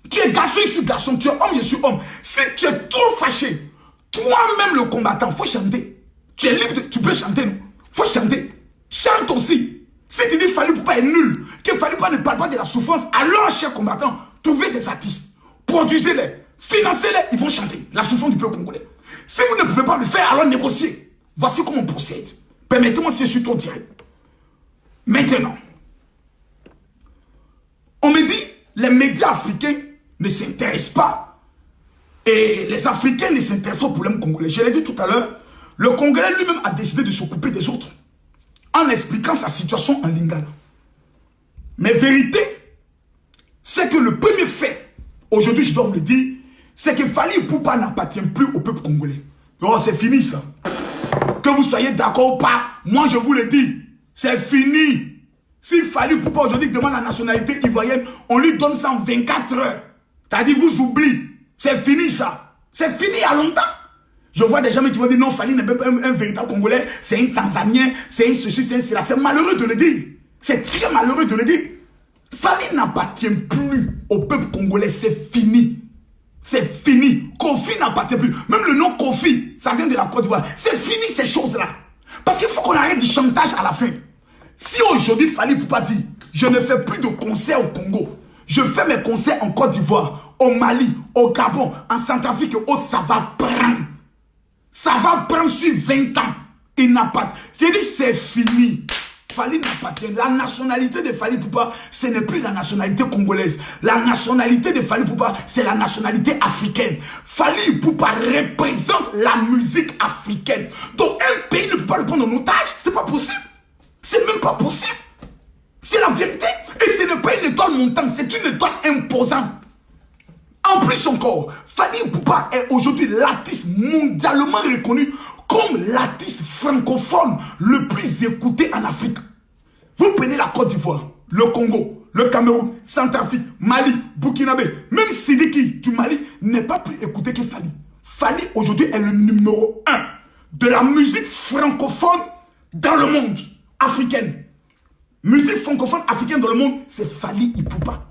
[SPEAKER 1] Tu es garçon, je suis garçon. Tu es homme, je suis homme. Si tu es trop fâché, toi-même le combattant, il faut chanter. Tu es libre, tu peux chanter, non? Il faut chanter. Chante aussi. Si tu dis Fally Ipupa est nul, que Fally Ipupa ne parle pas de la souffrance, alors, chers combattants, trouvez des artistes, produisez-les, financez-les, ils vont chanter la souffrance du peuple congolais. Si vous ne pouvez pas le faire, alors négociez. Voici comment on procède. Permettez-moi, c'est surtout direct. Maintenant, on me dit, les médias africains ne s'intéressent pas. Et les Africains ne s'intéressent pas au problème congolais. Je l'ai dit tout à l'heure, le Congolais lui-même a décidé de s'occuper des autres en expliquant sa situation en Lingala. Mais vérité, c'est que le premier fait, aujourd'hui je dois vous le dire, c'est que Fally Ipupa n'appartient plus au peuple congolais. Oh, c'est fini ça. Que vous soyez d'accord ou pas, moi je vous le dis, c'est fini. Si Fally Ipupa aujourd'hui demande la nationalité ivoirienne, on lui donne ça en 24 heures. C'est-à-dire vous oubliez. C'est fini ça. C'est fini il y a longtemps. Je vois des gens qui vont dire non, Fally n'est pas un véritable Congolais, c'est un Tanzanien, c'est un ceci, c'est un cela. C'est malheureux de le dire. C'est très malheureux de le dire. Fally n'appartient plus au peuple congolais, c'est fini. C'est fini. Kofi n'appartient plus. Même le nom Kofi, ça vient de la Côte d'Ivoire. C'est fini ces choses-là. Parce qu'il faut qu'on arrête du chantage à la fin. Si aujourd'hui Fally Ipupa dit, je ne fais plus de concerts au Congo, je fais mes concerts en Côte d'Ivoire, au Mali, au Gabon, en Centrafrique et autres, ça va prendre. Ça va prendre sur 20 ans. Il n'a pas. C'est dit, c'est fini. Fally n'appartient. La nationalité de Fally Ipupa, ce n'est plus la nationalité congolaise. La nationalité de Fally Ipupa, c'est la nationalité africaine. Fally Ipupa représente la musique africaine. Donc un pays ne peut pas le prendre en otage. C'est pas possible. C'est même pas possible. C'est la vérité. Et ce n'est pas une étoile montante, c'est une étoile imposante. En plus encore, Fally Ipupa est aujourd'hui l'artiste mondialement reconnu comme l'artiste francophone le plus écouté en Afrique. Vous prenez la Côte d'Ivoire, le Congo, le Cameroun, Centrafrique, Mali, Burkinabé, même Sidiki du Mali n'est pas plus écouté que Fally. Fally aujourd'hui est le numéro 1 de la musique francophone dans le monde, africaine. Musique francophone africaine dans le monde, c'est Fally Ipupa.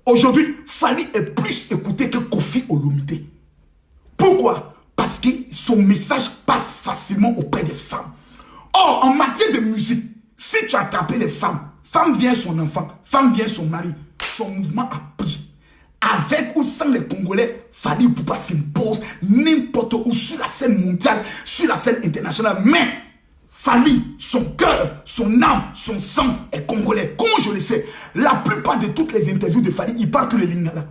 [SPEAKER 1] Aujourd'hui, Fally est plus écouté que Kofi Olomide. Pourquoi? Parce que son message passe facilement auprès des femmes. Or, en matière de musique, si tu as attrapé les femmes, femme vient son enfant, femme vient son mari, son mouvement a pris. Avec ou sans les Congolais, Fally Ipupa s'impose n'importe où sur la scène mondiale, sur la scène internationale. Mais Fally, son cœur, son âme, son sang est congolais. Comment je le sais? La plupart de toutes les interviews de Fally, il parle que le Lingala.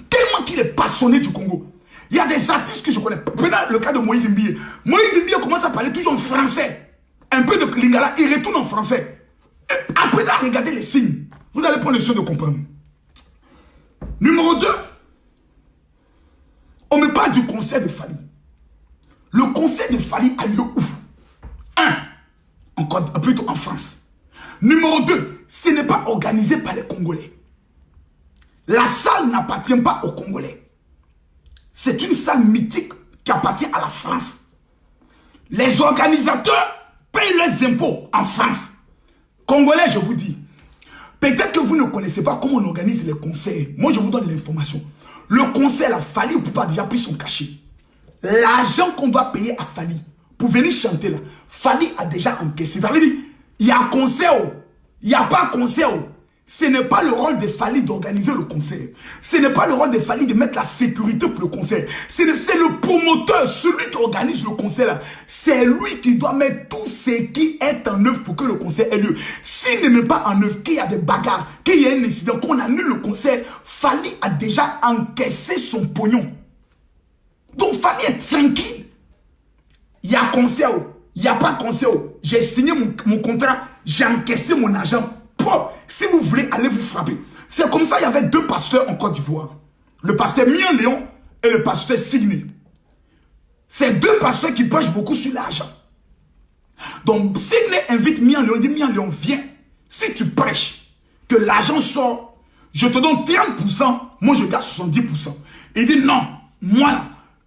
[SPEAKER 1] Tellement qu'il est passionné du Congo. Il y a des artistes que je connais. Prenez le cas de Moïse Mbie. Moïse Mbie commence à parler toujours en français. Un peu de Lingala, il retourne en français. Et après, là, regardez les signes. Vous allez prendre le soin de comprendre. Numéro 2. On me parle du concert de Fally. Le concert de Fally a lieu où? 1. Plutôt en France. Numéro 2. Ce n'est pas organisé par les Congolais. La salle n'appartient pas aux Congolais. C'est une salle mythique qui appartient à la France. Les organisateurs payent leurs impôts en France. Congolais, je vous dis, peut-être que vous ne connaissez pas comment on organise les concerts. Moi, je vous donne l'information. Le concert, la Fally Ipupa a déjà pris son cachet. L'argent qu'on doit payer à Fally pour venir chanter là, Fally a déjà encaissé. Ça veut dire, il y a concert, il n'y a pas concert. Ce n'est pas le rôle de Fally d'organiser le concert. Ce n'est pas le rôle de Fally de mettre la sécurité pour le concert. C'est le promoteur, celui qui organise le concert là. C'est lui qui doit mettre tout ce qui est en œuvre pour que le concert ait lieu. S'il ne met pas en œuvre, qu'il y a des bagarres, qu'il y a un incident, qu'on annule le concert, Fally a déjà encaissé son pognon. Donc Fally est tranquille. Il y a concert, il n'y a pas concert. J'ai signé mon contrat, j'ai encaissé mon argent. Si vous voulez aller vous frapper. C'est comme ça, il y avait 2 pasteurs en Côte d'Ivoire. Le pasteur Mian Léon et le pasteur Signé. C'est deux pasteurs qui prêchent beaucoup sur l'argent. Donc, Signé invite Mian Léon, il dit Mian Léon, viens. Si tu prêches, que l'argent sort, je te donne 30%, moi je garde 70%. Il dit non, moi,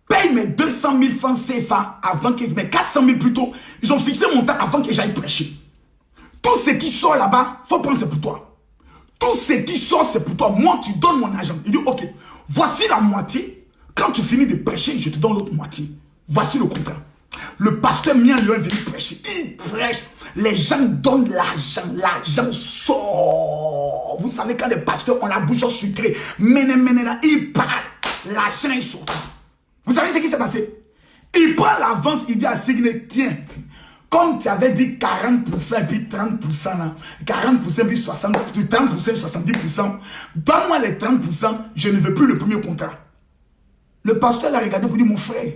[SPEAKER 1] paye mes 200 000 francs CFA avant que, mes 400 000 plutôt, ils ont fixé mon temps avant que j'aille prêcher. Tout ce qui sort là-bas, faut prendre, c'est pour toi. Tout ce qui sort, c'est pour toi. Moi, tu donnes mon argent. Il dit, ok, voici la moitié. Quand tu finis de prêcher, je te donne l'autre moitié. Voici le contrat. Le pasteur Mian Léon est venu prêcher. Il prêche. Les gens donnent l'argent. L'argent sort. Vous savez, quand les pasteurs ont la bouche sucrée, ils parlent. L'argent est sorti. Vous savez ce qui s'est passé? Il prend l'avance, il dit à Signé, tiens, comme tu avais dit 40% et puis 30%, là, 40% puis 60%, 30% et 70%, donne-moi les 30%, je ne veux plus le premier contrat. Le pasteur l'a regardé pour dire, mon frère,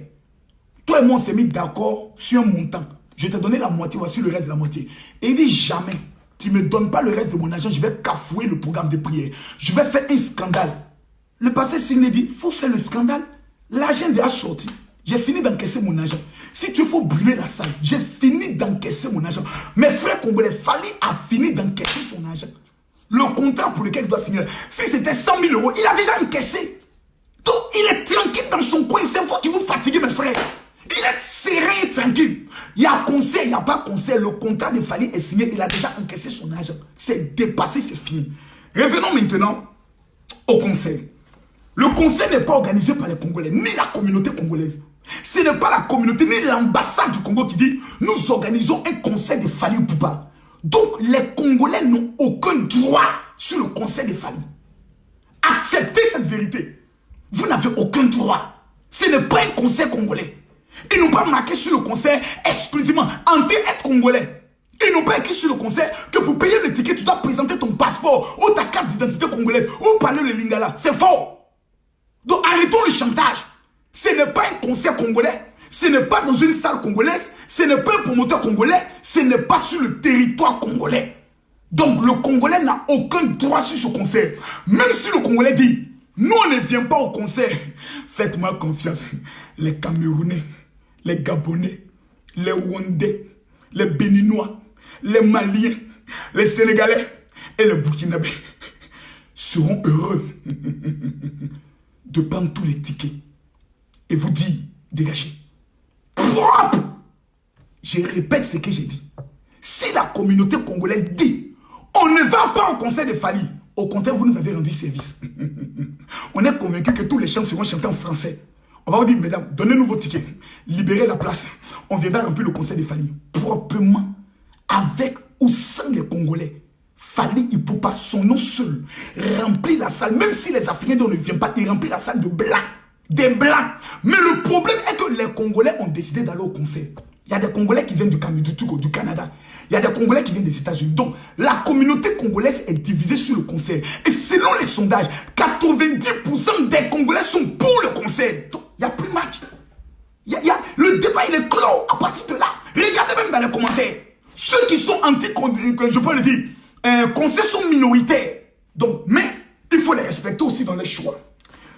[SPEAKER 1] toi et moi on s'est mis d'accord sur un montant. Je t'ai donné la moitié, voici le reste de la moitié. Et il dit, jamais, tu ne me donnes pas le reste de mon argent, je vais cafouer le programme de prière. Je vais faire un scandale. Le pasteur Signé dit, il faut faire le scandale. L'argent est déjà sorti. J'ai fini d'encaisser mon argent. Si tu faut brûler la salle, j'ai fini d'encaisser mon argent. Mes frères congolais, Fally a fini d'encaisser son argent. Le contrat pour lequel il doit signer, si c'était 100 000 euros, il a déjà encaissé. Donc, il est tranquille dans son coin. C'est vous qui vous fatiguez, mes frères. Il est serein et tranquille. Il y a conseil, il n'y a pas conseil. Le contrat de Fally est signé. Il a déjà encaissé son argent. C'est dépassé, c'est fini. Revenons maintenant au conseil. Le conseil n'est pas organisé par les Congolais, ni la communauté congolaise. Ce n'est pas la communauté, ni l'ambassade du Congo qui dit « Nous organisons un conseil de Fally Ipupa ». Donc, les Congolais n'ont aucun droit sur le conseil de Fally. Acceptez cette vérité. Vous n'avez aucun droit. Ce n'est pas un conseil congolais. Ils n'ont pas marqué sur le conseil exclusivement « Entrer être congolais ». Ils n'ont pas écrit sur le conseil que pour payer le ticket, tu dois présenter ton passeport ou ta carte d'identité congolaise ou parler le lingala. C'est faux. Donc arrêtons le chantage. Ce n'est pas un conseil congolais, ce n'est pas dans une salle congolaise, ce n'est pas un promoteur congolais, ce n'est pas sur le territoire congolais. Donc le Congolais n'a aucun droit sur ce conseil. Même si le Congolais dit, nous on ne vient pas au conseil, faites-moi confiance. Les Camerounais, les Gabonais, les Rwandais, les Béninois, les Maliens, les Sénégalais et les Burkinabés seront heureux de prendre tous les tickets et vous dire, dégagez. Propre. Je répète ce que j'ai dit. Si la communauté congolaise dit, on ne va pas au conseil de Fally, au contraire, vous nous avez rendu service. On est convaincu que tous les chants seront chantés en français. On va vous dire, mesdames, donnez-nous vos tickets, libérez la place. On viendra remplir le conseil de Fally proprement, avec ou sans les Congolais. Fally Ipupa, son nom seul, remplit la salle. Même si les Africains ne viennent pas, il remplit la salle de blancs. Des blancs. Mais le problème est que les Congolais ont décidé d'aller au conseil. Il y a des Congolais qui viennent du Togo, du Canada. Il y a des Congolais qui viennent des États-Unis. Donc, la communauté congolaise est divisée sur le conseil. Et selon les sondages, 90% des Congolais sont pour le conseil. Donc, il n'y a plus de match. Le débat, il est clos à partir de là. Regardez même dans les commentaires. Ceux qui sont je peux le dire, conseils sont minoritaires. Donc, mais il faut les respecter aussi dans les choix.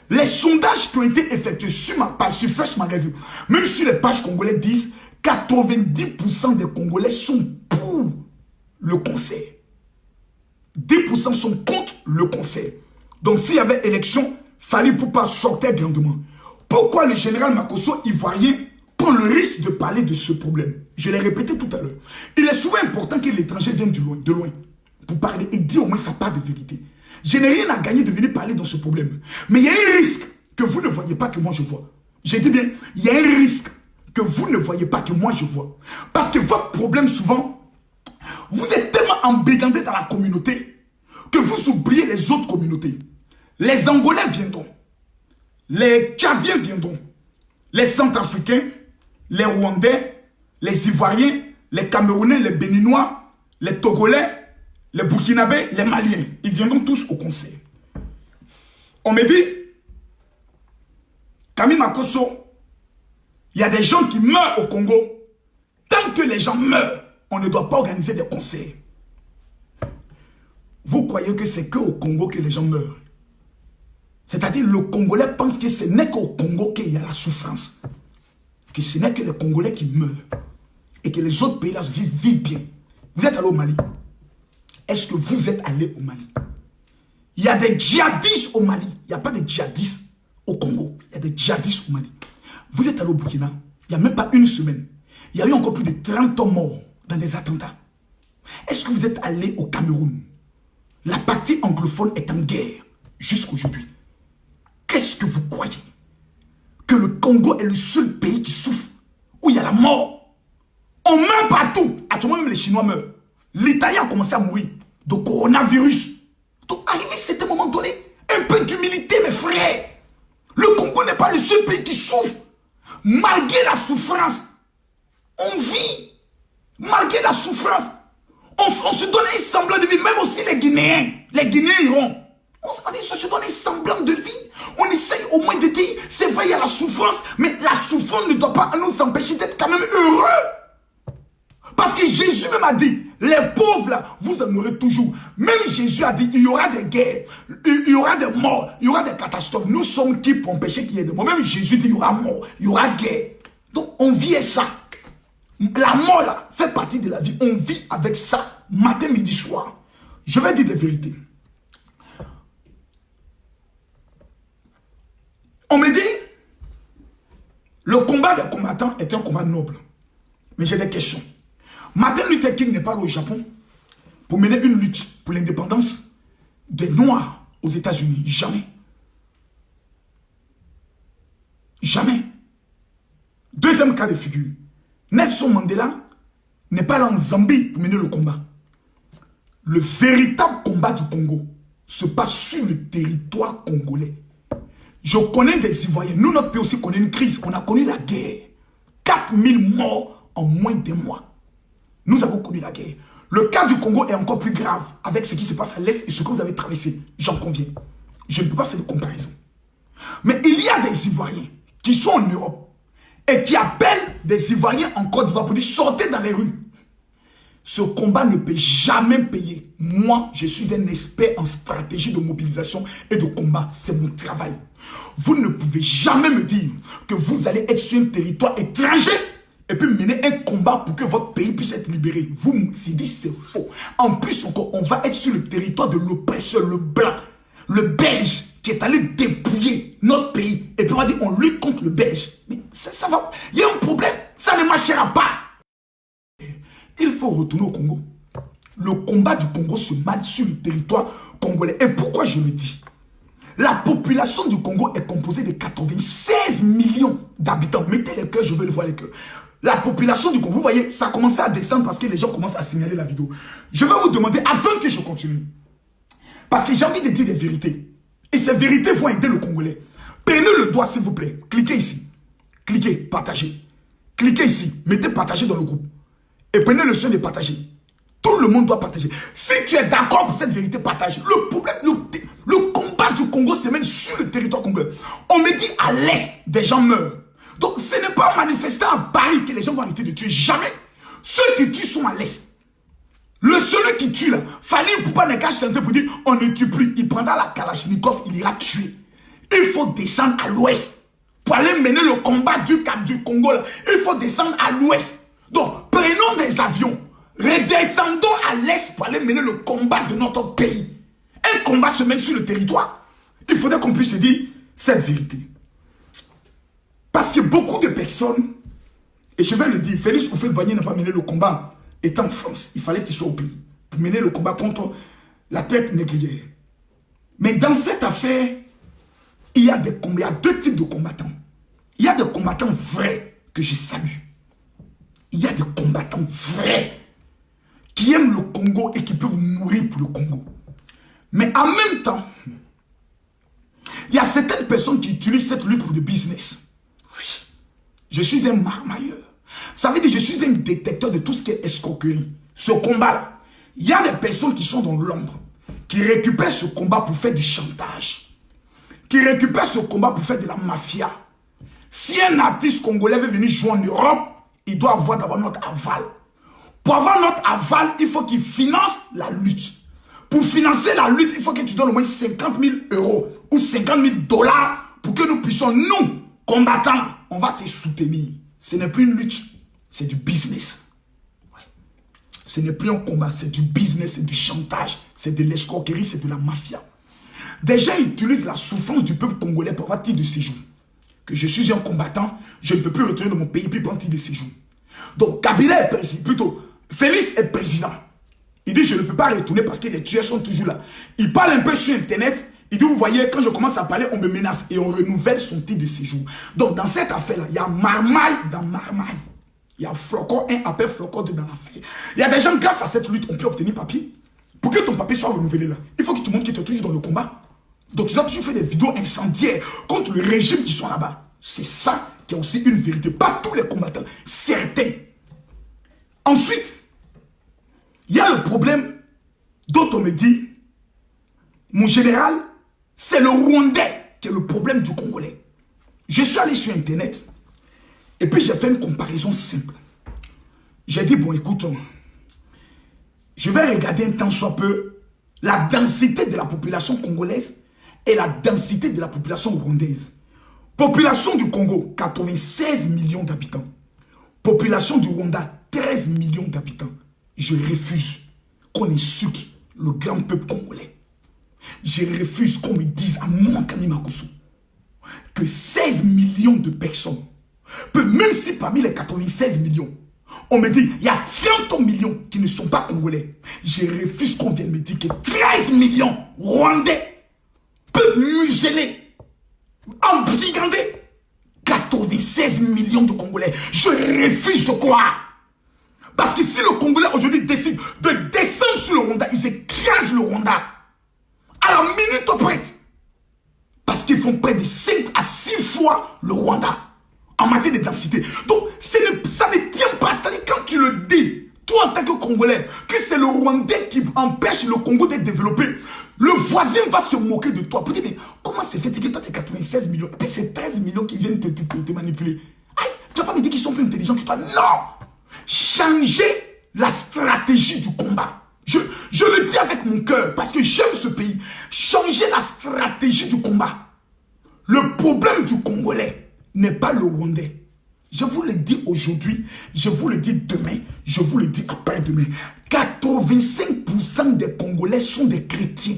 [SPEAKER 1] Les sondages qui ont été effectués sur ma page, sur First Magazine, même sur les pages congolaises disent 90% des Congolais sont pour le conseil. 10% sont contre le conseil. Donc s'il y avait élection, Fally Ipupa sortait grandement. Pourquoi le général Makosso ivoirien prend le risque de parler de ce problème? Je l'ai répété tout à l'heure. Il est souvent important que l'étranger vienne de loin pour parler et dire au moins sa part de vérité. Je n'ai rien à gagner de venir parler dans ce problème. Mais il y a un risque que vous ne voyez pas que moi je vois. J'ai dit bien, il y a un risque que vous ne voyez pas que moi je vois. Parce que votre problème souvent, vous êtes tellement embêtanté dans la communauté que vous oubliez les autres communautés. Les Angolais viendront. Les Tchadiens viendront. Les Centrafricains, les Rwandais, les Ivoiriens, les Camerounais, les Béninois, les Togolais, les Burkinabés, les Maliens, ils viendront tous au conseil. On me dit, Camille Makosso, il y a des gens qui meurent au Congo. Tant que les gens meurent, on ne doit pas organiser des conseils. Vous croyez que c'est qu'au Congo que les gens meurent? C'est-à-dire le Congolais pense que ce n'est qu'au Congo qu'il y a la souffrance. Que ce n'est que les Congolais qui meurent. Et que les autres pays là vivent bien. Vous êtes allé au Mali? Est-ce que vous êtes allé au Mali? Il y a des djihadistes au Mali. Il n'y a pas de djihadistes au Congo. Il y a des djihadistes au Mali. Vous êtes allé au Burkina. Il n'y a même pas une semaine. Il y a eu encore plus de 30 hommes morts dans des attentats. Est-ce que vous êtes allé au Cameroun? La partie anglophone est en guerre jusqu'aujourd'hui. Qu'est-ce que vous croyez? Que le Congo est le seul pays qui souffre, où il y a la mort. On meurt partout. Actuellement, même les Chinois meurent. L'Italie a commencé à mourir de coronavirus. Donc, arrivé à cet moment donné, un peu d'humilité, mes frères. Le Congo n'est pas le seul pays qui souffre. Malgré la souffrance, on vit. Malgré la souffrance, on se donne un semblant de vie. Même aussi les Guinéens iront. On se donne un semblant de vie. On essaye au moins de dire, c'est vrai, il y a la souffrance, mais la souffrance ne doit pas nous empêcher d'être quand même heureux. Parce que Jésus même a dit, les pauvres là, vous en aurez toujours. Même Jésus a dit, il y aura des guerres, il y aura des morts, il y aura des catastrophes. Nous sommes qui pour empêcher qu'il y ait des morts? Même Jésus dit, il y aura mort, il y aura guerre. Donc on vit ça. La mort là fait partie de la vie. On vit avec ça, matin, midi, soir. Je vais dire des vérités. On me dit, le combat des combattants est un combat noble. Mais j'ai des questions. Martin Luther King n'est pas allé au Japon pour mener une lutte pour l'indépendance des Noirs aux États-Unis. Jamais. Jamais. Deuxième cas de figure. Nelson Mandela n'est pas allé en Zambie pour mener le combat. Le véritable combat du Congo se passe sur le territoire congolais. Je connais des Ivoiriens. Nous, notre pays aussi connaît une crise. On a connu la guerre. 4000 morts en moins d'un mois. Nous avons connu la guerre. Le cas du Congo est encore plus grave avec ce qui se passe à l'Est et ce que vous avez traversé. J'en conviens. Je ne peux pas faire de comparaison. Mais il y a des Ivoiriens qui sont en Europe et qui appellent des Ivoiriens en Côte d'Ivoire pour dire sortez dans les rues. Ce combat ne peut jamais payer. Moi, je suis un expert en stratégie de mobilisation et de combat. C'est mon travail. Vous ne pouvez jamais me dire que vous allez être sur un territoire étranger et puis mener un combat pour que votre pays puisse être libéré. Vous me dites c'est faux. En plus, on va être sur le territoire de l'oppresseur, le blanc, le belge, qui est allé dépouiller notre pays. Et puis on va dire on lutte contre le belge. Mais ça va. Il y a un problème. Ça ne marchera pas. Il faut retourner au Congo. Le combat du Congo se mène sur le territoire congolais. Et pourquoi je le dis? La population du Congo est composée de 96 millions d'habitants. Mettez les cœurs, je veux le voir les cœurs. La population du Congo, vous voyez, ça a commencé à descendre parce que les gens commencent à signaler la vidéo. Je vais vous demander, avant que je continue, parce que j'ai envie de dire des vérités. Et ces vérités vont aider le Congolais. Prenez le doigt, s'il vous plaît. Cliquez ici. Cliquez, partagez. Cliquez ici. Mettez partager dans le groupe. Et prenez le soin de partager. Tout le monde doit partager. Si tu es d'accord pour cette vérité, partage. Le problème, le combat du Congo se mène sur le territoire congolais. On me dit à l'Est, des gens meurent. Donc ce n'est pas manifestant à Paris que les gens vont arrêter de tuer. Jamais. Ceux qui tuent sont à l'Est. Le seul qui tue là, Fali Poupa n'est qu'à chanter pour dire on ne tue plus. Il prendra la Kalachnikov, il ira tuer. Il faut descendre à l'Ouest. Pour aller mener le combat du Cap du Congo là, il faut descendre à l'Ouest. Donc prenons des avions. Redescendons à l'Est pour aller mener le combat de notre pays. Un combat se mène sur le territoire. Il faudrait qu'on puisse se dire cette vérité. Parce que beaucoup de personnes, et je vais le dire, Félix Houphouët-Boigny n'a pas mené le combat étant en France. Il fallait qu'il soit au pays pour mener le combat contre la traite négrière. Mais dans cette affaire, il y a deux types de combattants. Il y a des combattants vrais que je salue. Il y a des combattants vrais qui aiment le Congo et qui peuvent mourir pour le Congo. Mais en même temps, il y a certaines personnes qui utilisent cette lutte pour le business. Oui, je suis un marmailleur. Ça veut dire que je suis un détecteur de tout ce qui est escroquerie. Ce combat-là, il y a des personnes qui sont dans l'ombre, qui récupèrent ce combat pour faire du chantage, qui récupèrent ce combat pour faire de la mafia. Si un artiste congolais veut venir jouer en Europe, il doit avoir d'abord notre aval. Pour avoir notre aval, il faut qu'il finance la lutte. Pour financer la la lutte, il faut que tu donnes au moins 50 000 euros ou 50 000 dollars pour que nous puissions, nous, combattants, on va te soutenir. Ce n'est plus une lutte, c'est du business. Ouais. Ce n'est plus un combat, c'est du business, c'est du chantage, c'est de l'escroquerie, c'est de la mafia. Des gens utilisent la souffrance du peuple congolais pour avoir titre de séjour. Que je suis un combattant, je ne peux plus retourner dans mon pays puis prendre titre de séjour. Donc Kabila est président, plutôt Félix est président. Il dit je ne peux pas retourner parce que les tueurs sont toujours là. Il parle un peu sur internet. Il dit vous voyez quand je commence à parler on me menace et on renouvelle son titre de séjour. Donc dans cette affaire là il y a marmaille dans marmaille. Il y a flocon 1 appelle flocon 2 dans l'affaire. Il y a des gens grâce à cette lutte on peut obtenir papier. Pour que ton papier soit renouvelé là, il faut que tu montres que tu es toujours dans le combat. Donc tu dois toujours faire des vidéos incendiaires contre le régime qui sont là-bas. C'est ça qui est aussi une vérité. Pas tous les combattants, certains. Ensuite, il y a le problème dont on me dit, mon général, c'est le Rwandais qui est le problème du Congolais. Je suis allé sur Internet et puis j'ai fait une comparaison simple. J'ai dit, bon écoute, je vais regarder un tant soit peu la densité de la population congolaise et la densité de la population rwandaise. Population du Congo, 96 millions d'habitants. Population du Rwanda, 13 millions d'habitants. Je refuse qu'on insulte le grand peuple congolais. Je refuse qu'on me dise à moi, Kami Makosso, que 16 millions de personnes, même si parmi les 96 millions, on me dit, il y a 30 millions qui ne sont pas congolais. Je refuse qu'on vienne me dire que 13 millions rwandais peuvent museler, embrigander 96 millions de Congolais. Je refuse de croire. Parce que si le Congolais aujourd'hui décide de descendre sur le Rwanda, ils écrasent le Rwanda à la minute prête. Parce qu'ils font près de 5 à 6 fois le Rwanda en matière de densité. Donc, ça ne tient pas. C'est-à-dire quand tu le dis, toi en tant que Congolais, que c'est le Rwandais qui empêche le Congo d'être développé, le voisin va se moquer de toi. Pour dire, mais comment c'est fait que toi tu es 96 millions et puis c'est 13 millions qui viennent te manipuler. Aïe, tu vas pas me dire qu'ils sont plus intelligents que toi. Non! Changer la stratégie du combat. Je le dis avec mon cœur parce que j'aime ce pays. Changer la stratégie du combat. Le problème du Congolais n'est pas le Rwandais. Je vous le dis aujourd'hui, je vous le dis demain, je vous le dis après-demain. 85% des Congolais sont des chrétiens.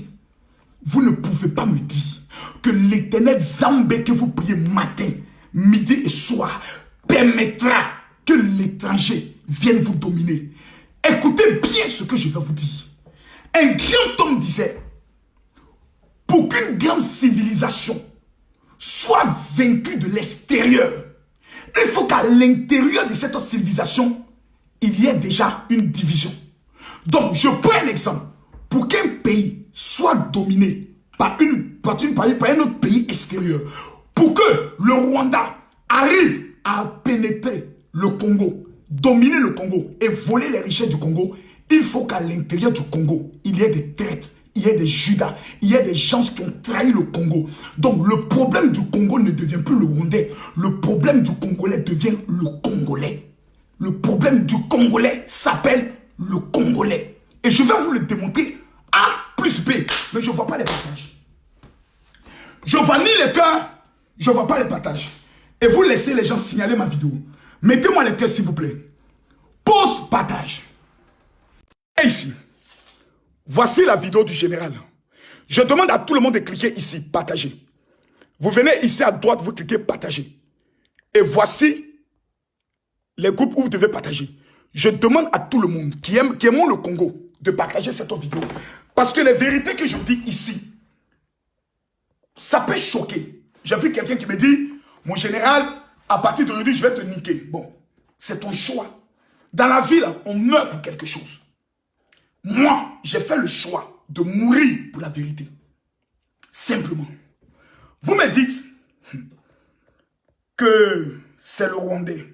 [SPEAKER 1] Vous ne pouvez pas me dire que l'éternel Zambé que vous priez matin, midi et soir permettra que l'étranger vienne vous dominer. Écoutez bien ce que je vais vous dire. Un grand homme disait, pour qu'une grande civilisation soit vaincue de l'extérieur, il faut qu'à l'intérieur de cette civilisation, il y ait déjà une division. Donc, je prends un exemple. Pour qu'un pays soit dominé par un autre pays extérieur, pour que le Rwanda arrive à pénétrer le Congo, dominer le Congo et voler les richesses du Congo, il faut qu'à l'intérieur du Congo, il y ait des traîtres, il y ait des Judas, il y ait des gens qui ont trahi le Congo. Donc le problème du Congo ne devient plus le Rwandais. Le problème du Congolais devient le Congolais. Le problème du Congolais s'appelle le Congolais. Et je vais vous le démontrer A plus B. Mais je ne vois pas les partages. Je vois ni les cœurs, je ne vois pas les partages. Et vous laissez les gens signaler ma vidéo. Mettez-moi les cœurs s'il vous plaît. Pause, partage. Et ici, voici la vidéo du général. Je demande à tout le monde de cliquer ici, partager. Vous venez ici à droite, vous cliquez partager. Et voici les groupes où vous devez partager. Je demande à tout le monde qui aime le Congo de partager cette vidéo. Parce que les vérités que je dis ici, ça peut choquer. J'ai vu quelqu'un qui me dit, mon général, à partir d'aujourd'hui, je vais te niquer. Bon, c'est ton choix. Dans la vie, là, on meurt pour quelque chose. Moi, j'ai fait le choix de mourir pour la vérité. Simplement. Vous me dites que c'est le Rwandais.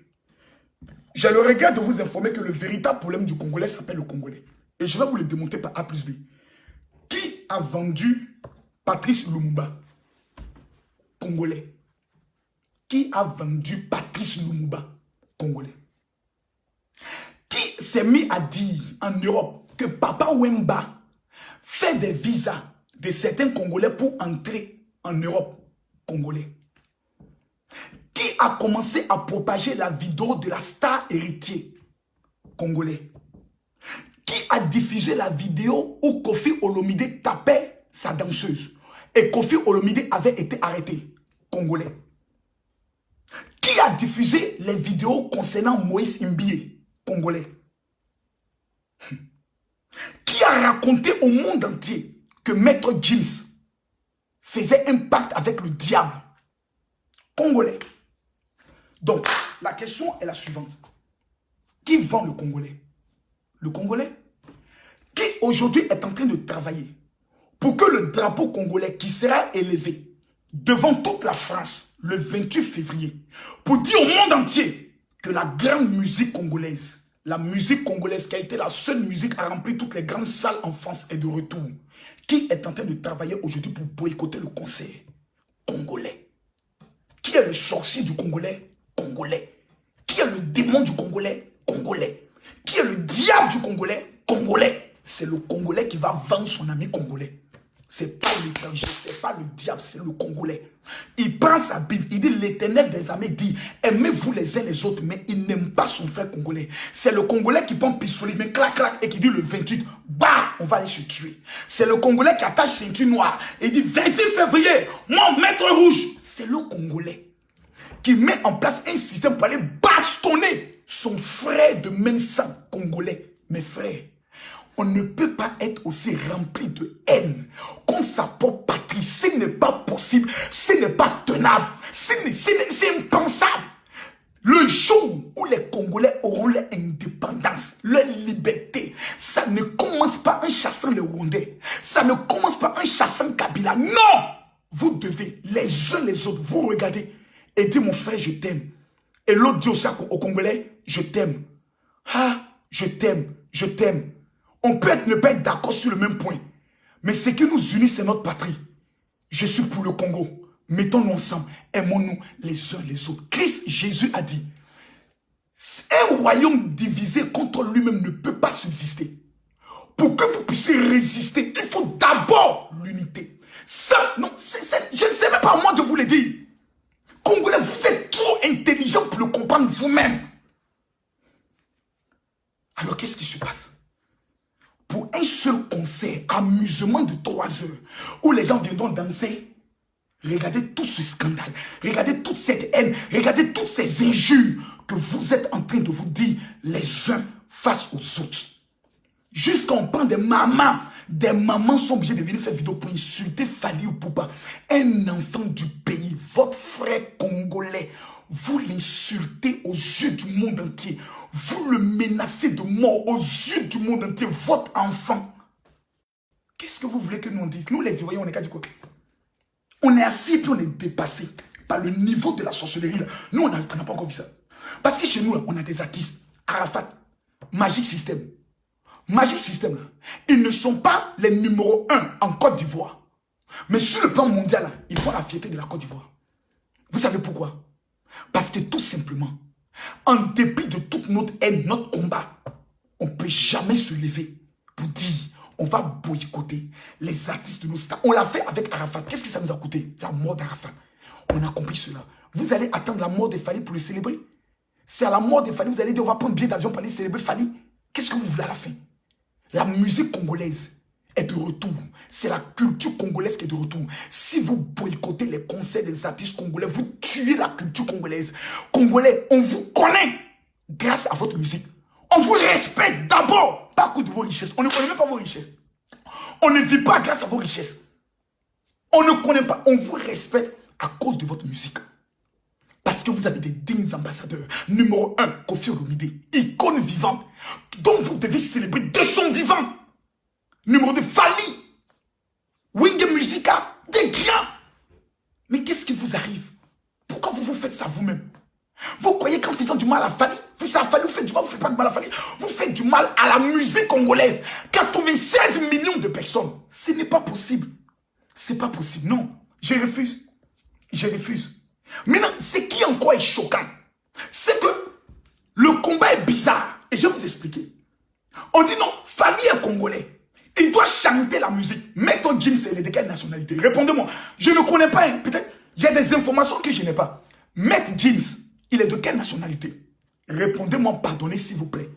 [SPEAKER 1] J'ai le regret de vous informer que le véritable problème du Congolais s'appelle le Congolais. Et je vais vous le démontrer par A plus B. Qui a vendu Patrice Lumumba? Congolais. Qui a vendu Patrice Lumumba? Congolais. Qui s'est mis à dire en Europe que Papa Wemba fait des visas de certains Congolais pour entrer en Europe, Congolais? Qui a commencé à propager la vidéo de la star héritier, Congolais? Qui a diffusé la vidéo où Kofi Olomide tapait sa danseuse et Kofi Olomide avait été arrêté, Congolais? Qui a diffusé les vidéos concernant Moïse Imbie, Congolais? Qui a raconté au monde entier que Maître Gims faisait un pacte avec le diable, Congolais? Donc, la question est la suivante. Qui vend le Congolais? Le Congolais? Qui aujourd'hui est en train de travailler pour que le drapeau congolais qui sera élevé devant toute la France le 28 février, pour dire au monde entier que la grande musique congolaise, la musique congolaise qui a été la seule musique à remplir toutes les grandes salles en France est de retour. Qui est en train de travailler aujourd'hui pour boycotter le concert? Congolais. Qui est le sorcier du Congolais? Congolais. Qui est le démon du Congolais? Congolais. Qui est le diable du Congolais? Congolais. C'est le Congolais qui va vendre son ami congolais. C'est pas l'étranger, c'est pas le diable, c'est le Congolais. Il prend sa Bible, il dit l'Éternel des armées dit aimez-vous les uns les autres, mais il n'aime pas son frère congolais. C'est le Congolais qui prend pistolet, mais clac clac, et qui dit le 28, bah, on va aller se tuer. C'est le Congolais qui attache ceinture noire et dit 28 février, mon maître rouge. C'est le Congolais qui met en place un système pour aller bastonner son frère de même sang congolais. Mes frères, on ne peut pas être aussi rempli de haine contre sa propre patrie. Ce n'est pas possible, ce n'est pas tenable, c'est impensable. Le jour où les Congolais auront leur indépendance, leur liberté, ça ne commence pas en chassant les Rwandais, ça ne commence pas en chassant Kabila. Non! Vous devez, les uns les autres, vous regardez et dire mon frère, je t'aime. Et l'autre dit aussi au Congolais, je t'aime. Ah, je t'aime, je t'aime. On peut ne pas être d'accord sur le même point. Mais ce qui nous unit, c'est notre patrie. Je suis pour le Congo. Mettons-nous ensemble. Aimons-nous les uns les autres. Christ Jésus a dit, un royaume divisé contre lui-même ne peut pas subsister. Pour que vous puissiez résister, il faut d'abord l'unité. Ça, non, je ne sais même pas moi de vous le dire. Congolais, vous êtes trop intelligents pour le comprendre vous-même. Alors qu'est-ce qui se passe? Pour un seul concert, amusement de 3 heures, où les gens viendront danser, regardez tout ce scandale, regardez toute cette haine, regardez toutes ces injures que vous êtes en train de vous dire les uns face aux autres. Jusqu'à on prend des mamans sont obligées de venir faire vidéo pour insulter Fali ou Poupa, un enfant du pays, votre frère congolais. Vous l'insultez aux yeux du monde entier. Vous le menacez de mort aux yeux du monde entier. Votre enfant. Qu'est-ce que vous voulez que nous on dise? Nous les Ivoiriens, on est qu'à dire quoi? On est assis puis on est dépassé par le niveau de la sorcellerie. Là. Nous, on n'a pas encore vu ça. Parce que chez nous, là, on a des artistes. Arafat, Magic System. Magic System, là, ils ne sont pas les numéros 1 en Côte d'Ivoire. Mais sur le plan mondial, là, ils font la fierté de la Côte d'Ivoire. Vous savez pourquoi? Parce que tout simplement, en dépit de toute notre haine, notre combat, on ne peut jamais se lever pour dire on va boycotter les artistes de nos stars. On l'a fait avec Arafat. Qu'est-ce que ça nous a coûté? La mort d'Arafat. On a compris cela. Vous allez attendre la mort de Fali pour le célébrer? C'est à la mort de Fali, vous allez dire on va prendre billet d'avion pour aller célébrer Fali? Qu'est-ce que vous voulez à la fin? La musique congolaise est de retour. C'est la culture congolaise qui est de retour. Si vous boycottez les concerts des artistes congolais, vous tuez la culture congolaise. Congolais, on vous connaît grâce à votre musique. On vous respecte d'abord, pas à cause de vos richesses. On ne connaît même pas vos richesses. On ne vit pas grâce à vos richesses. On ne connaît pas. On vous respecte à cause de votre musique. Parce que vous avez des dignes ambassadeurs. Numéro 1, Kofi Olomide, icône vivante, dont vous devez célébrer de son vivant. Numéro 2, Fali, Wenge Musica, des grands. Mais qu'est-ce qui vous arrive? Pourquoi vous vous faites ça vous-même? Vous croyez qu'en faisant du mal à Fali, vous faites du mal, vous ne faites pas du mal à Fali, vous faites du mal à la musique congolaise. 96 millions de personnes. Ce n'est pas possible. C'est pas possible. Non, je refuse. Je refuse. Maintenant, ce qui encore est choquant, c'est que le combat est bizarre. Et je vais vous expliquer. On dit non, Fali est congolais. Il doit chanter la musique. Maître Gims, il est de quelle nationalité? Répondez-moi. Je ne connais pas, hein. Peut-être j'ai des informations que je n'ai pas. Maître Gims, il est de quelle nationalité? Répondez-moi, pardonnez s'il vous plaît.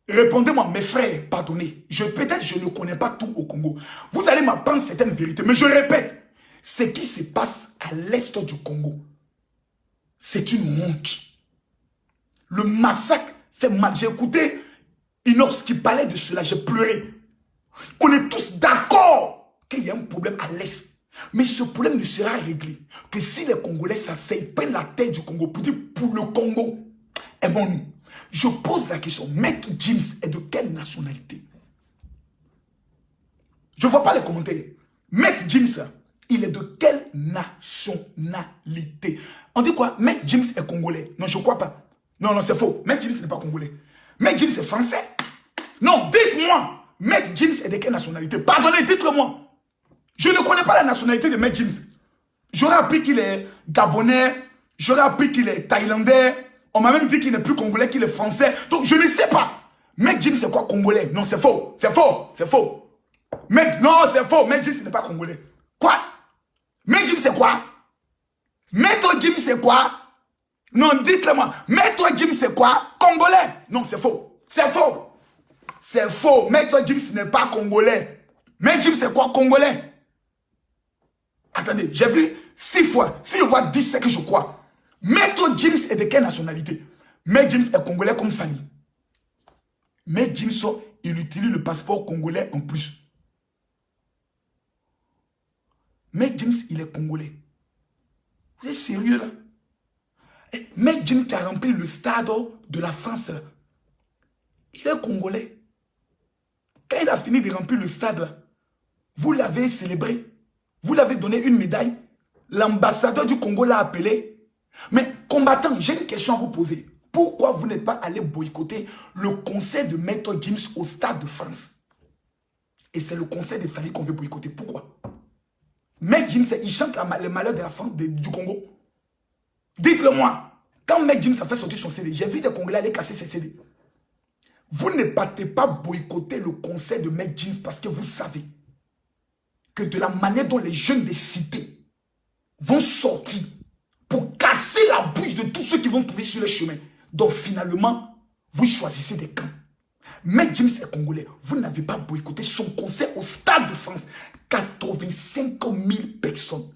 [SPEAKER 1] Répondez-moi, mes frères, pardonnez. Peut-être je ne connais pas tout au Congo. Vous allez m'apprendre certaines vérités. Mais je répète, ce qui se passe à l'est du Congo, c'est une honte. Le massacre fait mal. J'ai écouté Inox qui parlait de cela, j'ai pleuré. On est tous d'accord qu'il y a un problème à l'est. Mais ce problème ne sera réglé que si les Congolais s'asseyent, prennent la tête du Congo pour dire pour le Congo, aimons-nous. Je pose la question, Maître Gims est de quelle nationalité? Je ne vois pas les commentaires. Maître Gims, il est de quelle nationalité? On dit quoi? Maître Gims est congolais. Non, je ne crois pas. Non, c'est faux. Maître Gims n'est pas congolais. Maître Gims est français. Non, dites-moi. Maître Gims est de quelle nationalité? Pardonnez, dites-le-moi. Je ne connais pas la nationalité de Maître Gims. J'aurais appris qu'il est gabonais. J'aurais appris qu'il est thaïlandais. On m'a même dit qu'il n'est plus congolais, qu'il est français. Donc, je ne sais pas. Maître Gims, c'est quoi congolais? Non, c'est faux. C'est faux. C'est faux. Non, c'est faux. Maître Gims n'est pas congolais. Quoi? Maître Gims, c'est quoi? Maître Gims, c'est quoi? Non, dites-le-moi. Maître Gims, c'est quoi? Congolais. Non, c'est faux. C'est faux. C'est faux. Maître Gims n'est pas congolais. Maître Gims, c'est quoi? Congolais. Attendez, j'ai vu 6 fois. Si je vois 10, c'est que je crois. Maître Gims est de quelle nationalité? Maître Gims est congolais comme Fanny. Maître Gims, il utilise le passeport congolais en plus. Maître Gims, il est congolais. Vous êtes sérieux là? Maître Gims qui a rempli le stade de la France là. Il est congolais. Quand il a fini de remplir le stade là, vous l'avez célébré. Vous l'avez donné une médaille. L'ambassadeur du Congo l'a appelé. Mais combattant, j'ai une question à vous poser. Pourquoi vous n'êtes pas allé boycotter le concert de Maître Gims au Stade de France? Et c'est le concert de Fanny qu'on veut boycotter. Pourquoi? Maître Gims, il chante le malheur de la France du Congo. Dites-le-moi. Quand Maître Gims a fait sortir son CD, j'ai vu des Congolais aller casser ses CD. Vous ne partez pas boycotter le concert de Maître Gims parce que vous savez que de la manière dont les jeunes des cités vont sortir pour casser la bouche de tous ceux qui vont trouver sur le chemin. Donc finalement, vous choisissez des camps. Maître Gims est congolais. Vous n'avez pas boycotté son concert au Stade de France. 85 000 personnes.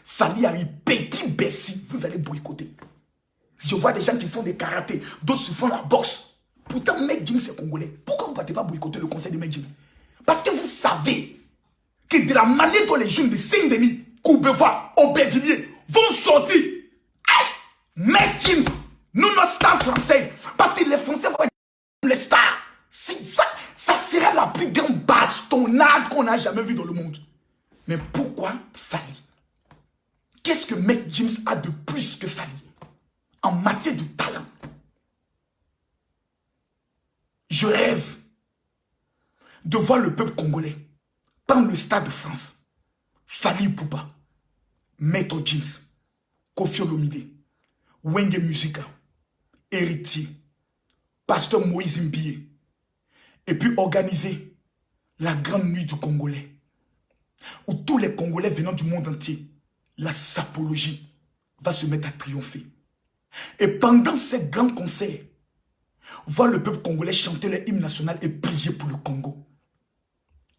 [SPEAKER 1] Fallait arriver petit Bessie, vous allez boycotter. Je vois des gens qui font des karatés, d'autres qui font la boxe. Pourtant, Maître Gims est congolais. Pourquoi vous ne partez pas boycotter le concert de Maître Gims? Parce que vous savez que de la manière dont les jeunes de Saint-Denis, Courbevoie, Aubervilliers vont sortir. Aïe! Maître Gims, nous, notre star française, parce que les Français vont être les stars. Ça serait la plus grande bastonnade qu'on a jamais vue dans le monde. Mais pourquoi Fally? Qu'est-ce que Maître Gims a de plus que Fally en matière de talent? Je rêve de voir le peuple congolais prendre le Stade de France. Fally Ipupa, Maître Gims, Koffi Olomide, Wenge Musica, Héritier, Pasteur Moïse Mbie, et puis organiser la grande nuit du Congolais, où tous les Congolais venant du monde entier, la sapologie va se mettre à triompher. Et pendant ces grands concerts, voir le peuple congolais chanter le hymne national et prier pour le Congo.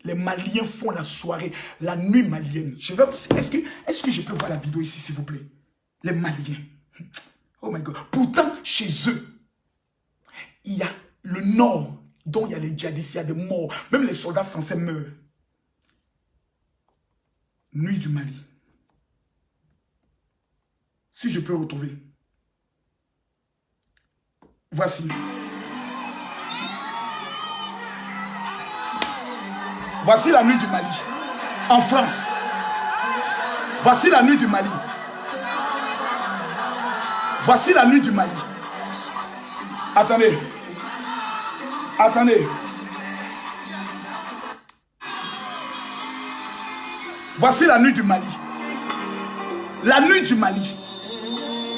[SPEAKER 1] Les Maliens font la soirée, la nuit malienne. Est-ce que je peux voir la vidéo ici, s'il vous plaît? Les Maliens. Oh my God. Pourtant, chez eux, il y a le nord, dont il y a les djihadistes, il y a des morts. Même les soldats français meurent. Nuit du Mali. Si je peux retrouver. Voici. Voici la nuit du Mali. En France. Voici la nuit du Mali. Voici la nuit du Mali. Attendez. Attendez. Voici la nuit du Mali. La nuit du Mali.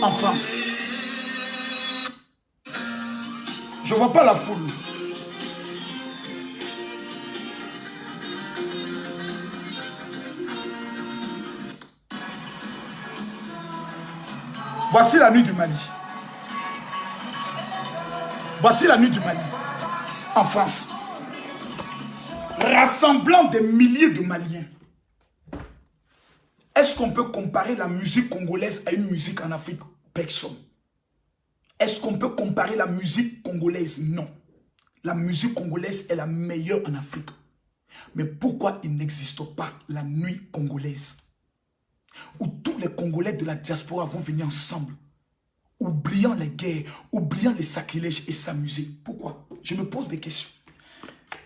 [SPEAKER 1] En France. Je ne vois pas la foule. Voici la nuit du Mali. Voici la nuit du Mali. En France. Rassemblant des milliers de Maliens. Est-ce qu'on peut comparer la musique congolaise à une musique en Afrique? Personne. Est-ce qu'on peut comparer la musique congolaise? Non. La musique congolaise est la meilleure en Afrique. Mais pourquoi il n'existe pas la nuit congolaise? Où tous les Congolais de la diaspora vont venir ensemble, oubliant les guerres, oubliant les sacrilèges et s'amuser. Pourquoi? Je me pose des questions.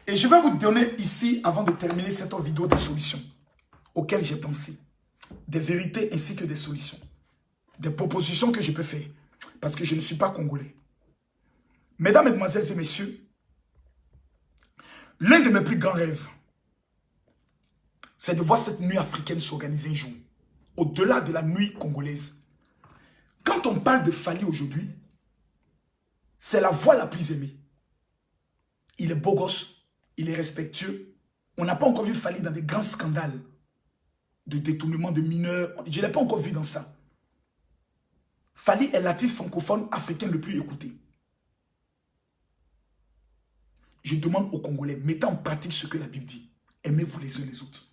[SPEAKER 1] Et je vais vous donner ici, avant de terminer cette vidéo, des solutions auxquelles j'ai pensé. Des vérités ainsi que des solutions. Des propositions que je peux faire. Parce que je ne suis pas congolais. Mesdames, mesdemoiselles et messieurs, l'un de mes plus grands rêves, c'est de voir cette nuit africaine s'organiser un jour. Au-delà de la nuit congolaise. Quand on parle de Fally aujourd'hui, c'est la voix la plus aimée. Il est beau gosse, il est respectueux. On n'a pas encore vu Fally dans des grands scandales de détournement de mineurs. Je ne l'ai pas encore vu dans ça. Fally est l'artiste francophone africain le plus écouté. Je demande aux Congolais, mettez en pratique ce que la Bible dit. Aimez-vous les uns les autres.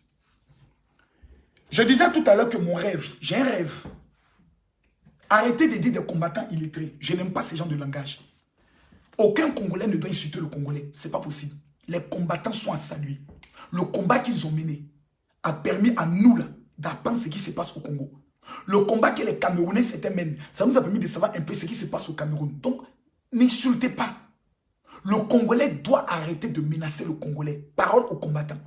[SPEAKER 1] Je disais tout à l'heure que mon rêve, j'ai un rêve. Arrêtez de dire des combattants illettrés. Je n'aime pas ces gens de langage. Aucun Congolais ne doit insulter le Congolais. Ce n'est pas possible. Les combattants sont à saluer. Le combat qu'ils ont mené a permis à nous d'apprendre ce qui se passe au Congo. Le combat que les Camerounais s'étaient menés, ça nous a permis de savoir un peu ce qui se passe au Cameroun. Donc, n'insultez pas. Le Congolais doit arrêter de menacer le Congolais. Parole aux combattants.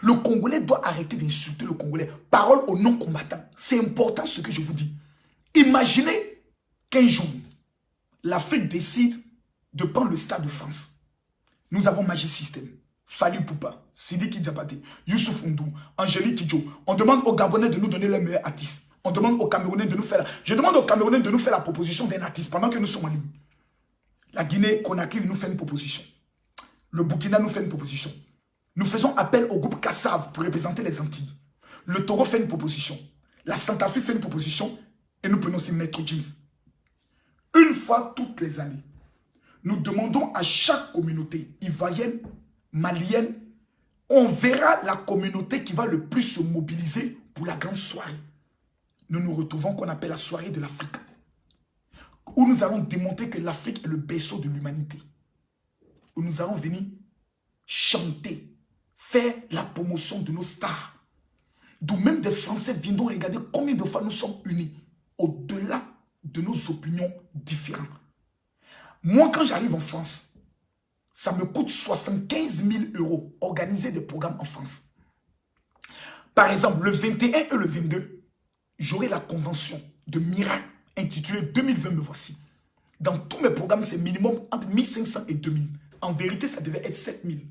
[SPEAKER 1] Le Congolais doit arrêter d'insulter le Congolais. Parole aux non-combattants. C'est important ce que je vous dis. Imaginez qu'un jour, l'Afrique décide de prendre le Stade de France. Nous avons Magic System, Fally Ipupa, Sidiki Diabaté, Youssouf N'Dour, Angélique Kidjo. On demande aux Gabonais de nous donner leur meilleur artiste. On demande aux Camerounais de nous faire Je demande aux Camerounais de nous faire la proposition d'un artiste pendant que nous sommes en ligne. La Guinée-Conakry nous fait une proposition. Le Burkina nous fait une proposition. Nous faisons appel au groupe Kassav pour représenter les Antilles. Le Togo fait une proposition. La Centrafrique fait une proposition. Et nous prenons aussi Maître James. Une fois toutes les années, nous demandons à chaque communauté ivoirienne, malienne, on verra la communauté qui va le plus se mobiliser pour la grande soirée. Nous nous retrouvons qu'on appelle la soirée de l'Afrique. Où nous allons démontrer que l'Afrique est le berceau de l'humanité. Où nous allons venir chanter, faire la promotion de nos stars. D'où même des Français viendront regarder combien de fois nous sommes unis. Au-delà de nos opinions différentes. Moi, quand j'arrive en France, ça me coûte 75 000 € organiser des programmes en France. Par exemple, le 21 et le 22, j'aurai la convention de Miracle intitulée 2020 me voici. Dans tous mes programmes, c'est minimum entre 1500 et 2000. En vérité, ça devait être 7000.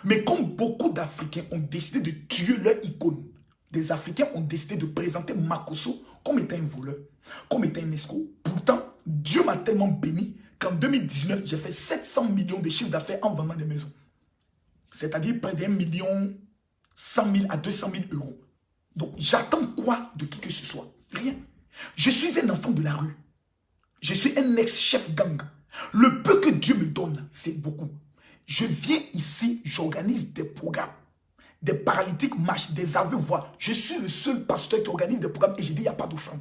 [SPEAKER 1] Mais comme beaucoup d'Africains ont décidé de tuer leur icône, des Africains ont décidé de présenter Makosso comme étant un voleur, comme étant un escroc. Pourtant, Dieu m'a tellement béni qu'en 2019, j'ai fait 700 millions de chiffres d'affaires en vendant des maisons. C'est-à-dire près d'1 million 100 000 à 200 000 €. Donc, j'attends quoi de qui que ce soit? Rien. Je suis un enfant de la rue. Je suis un ex-chef gang. Le peu que Dieu me donne, c'est beaucoup. Je viens ici, j'organise des programmes. Des paralytiques marchent, des aveugles voient. Je suis le seul pasteur qui organise des programmes et j'ai dit il n'y a pas d'offrande.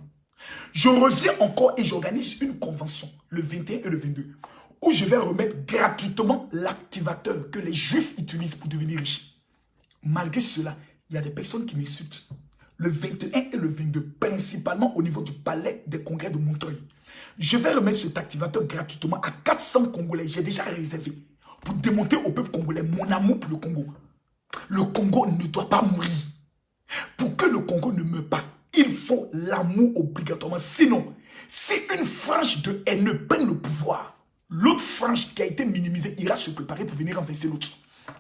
[SPEAKER 1] Je reviens encore et j'organise une convention le 21 et le 22 où je vais remettre gratuitement l'activateur que les juifs utilisent pour devenir riches. Malgré cela, il y a des personnes qui m'insultent. Le 21 et le 22, principalement au niveau du palais des congrès de Montreuil. Je vais remettre cet activateur gratuitement à 400 Congolais. J'ai déjà réservé pour démontrer au peuple congolais mon amour pour le Congo. Le Congo ne doit pas mourir. Pour que le Congo ne meure pas, il faut l'amour obligatoirement. Sinon, si une frange de haineux prenne le pouvoir, l'autre frange qui a été minimisée ira se préparer pour venir renverser l'autre.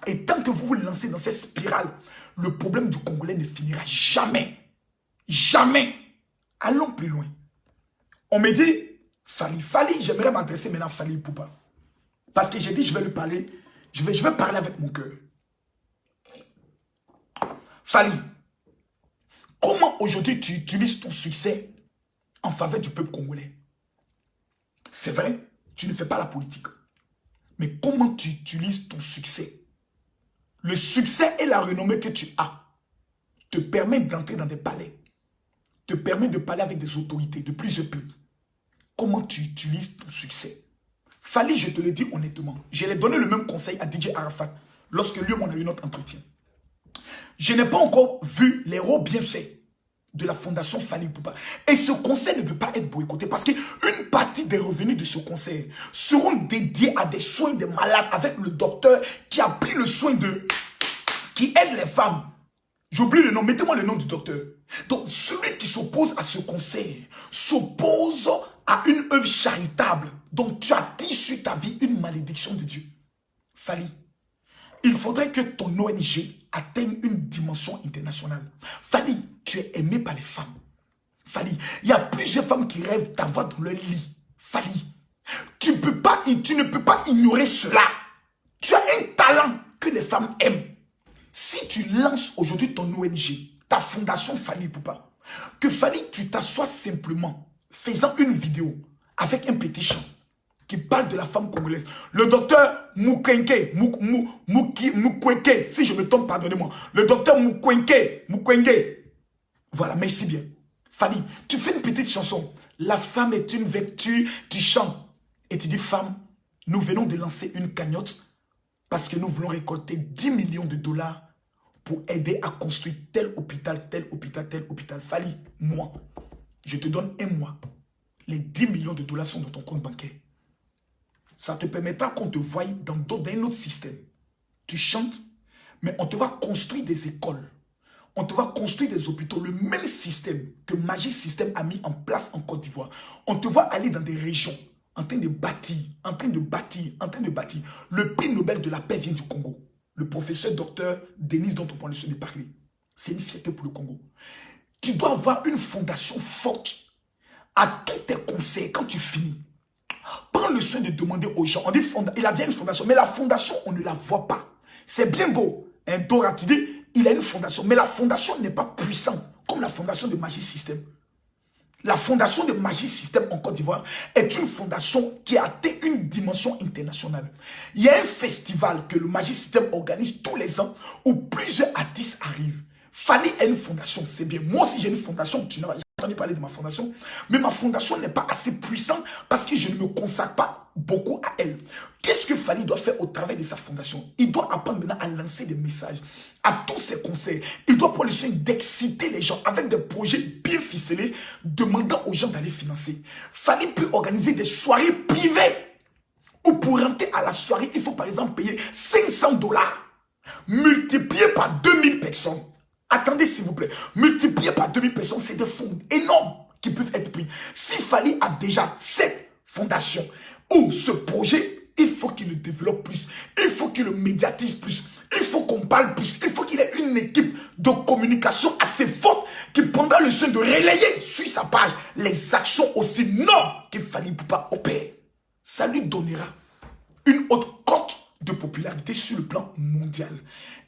[SPEAKER 1] Et tant que vous vous lancez dans cette spirale, le problème du Congolais ne finira jamais. Jamais. Allons plus loin. On me dit, Fally, j'aimerais m'adresser maintenant à Fally Ipupa. Parce que j'ai dit, je vais lui parler, je vais parler avec mon cœur. Fally, comment aujourd'hui tu utilises ton succès en faveur du peuple congolais? C'est vrai, tu ne fais pas la politique. Mais comment tu utilises ton succès? Le succès et la renommée que tu as te permettent d'entrer dans des palais, te permettent de parler avec des autorités de plusieurs pays. Comment tu utilises ton succès? Fally, je te le dis honnêtement, je l'ai donné le même conseil à DJ Arafat lorsque lui, on a eu notre entretien. Je n'ai pas encore vu les gros bienfaits de la fondation Fally Ipupa. Et ce conseil ne peut pas être boycotté parce qu'une partie des revenus de ce conseil seront dédiés à des soins des malades avec le docteur qui a pris le soin de... qui aide les femmes. J'oublie le nom, mettez-moi le nom du docteur. Donc, celui qui s'oppose à ce conseil s'oppose à une œuvre charitable. Donc, tu attires sur ta vie une malédiction de Dieu. Fally, il faudrait que ton ONG atteigne une dimension internationale. Fally, tu es aimé par les femmes. Fally, il y a plusieurs femmes qui rêvent d'avoir dans leur lit. Fally, tu ne peux pas ignorer cela. Tu as un talent que les femmes aiment. Si tu lances aujourd'hui ton ONG, ta fondation Fally Ipupa, que Fally, tu t'assois simplement, faisant une vidéo avec un petit chant qui parle de la femme congolaise. Le docteur Mukwege, si je me trompe, pardonnez-moi. Le docteur Mukwege. Voilà, merci bien. Fally, tu fais une petite chanson. La femme est une vertu, tu chantes. Et tu dis, femme, nous venons de lancer une cagnotte parce que nous voulons récolter 10 millions de dollars pour aider à construire tel hôpital, tel hôpital, tel hôpital. Fally, moi, je te donne un mois. Les 10 millions de dollars sont dans ton compte bancaire. Ça te permettra qu'on te voie dans un autre système. Tu chantes, mais on te va construire des écoles. On te va construire des hôpitaux. Le même système que Magic System a mis en place en Côte d'Ivoire. On te va aller dans des régions en train de bâtir, en train de bâtir. Le prix Nobel de la paix vient du Congo. Le professeur docteur Denis dont on prend le soin de parler. C'est une fierté pour le Congo. Tu dois avoir une fondation forte à tous tes conseils quand tu finis. Prends le soin de demander aux gens. On dit il a dit une fondation, mais la fondation, on ne la voit pas. C'est bien beau. Un Dora, tu dis, il a une fondation, mais la fondation n'est pas puissante comme la fondation de Magic System. La fondation de Magic System en Côte d'Ivoire est une fondation qui a atteint une dimension internationale. Il y a un festival que le Magic System organise tous les ans où plusieurs artistes arrivent. Fally a une fondation, c'est bien. Moi aussi j'ai une fondation, tu n'as jamais entendu parler de ma fondation, mais ma fondation n'est pas assez puissante parce que je ne me consacre pas beaucoup à elle. Qu'est-ce que Fally doit faire au travers de sa fondation? Il doit apprendre maintenant à lancer des messages, à tous ses conseils. Il doit prendre le soin d'exciter les gens avec des projets bien ficelés, demandant aux gens d'aller financer. Fally peut organiser des soirées privées où pour rentrer à la soirée, il faut par exemple payer 500 dollars multiplié par 2000 personnes. Attendez s'il vous plaît, multiplié par 2000 personnes, c'est des fonds énormes qui peuvent être pris. Si Fally a déjà cette fondation ou ce projet, il faut qu'il le développe plus, il faut qu'il le médiatise plus, il faut qu'on parle plus, il faut qu'il ait une équipe de communication assez forte qui prendra le soin de relayer sur sa page les actions aussi non que Fally Ipupa opère. Ça lui donnera une haute cote de popularité sur le plan mondial.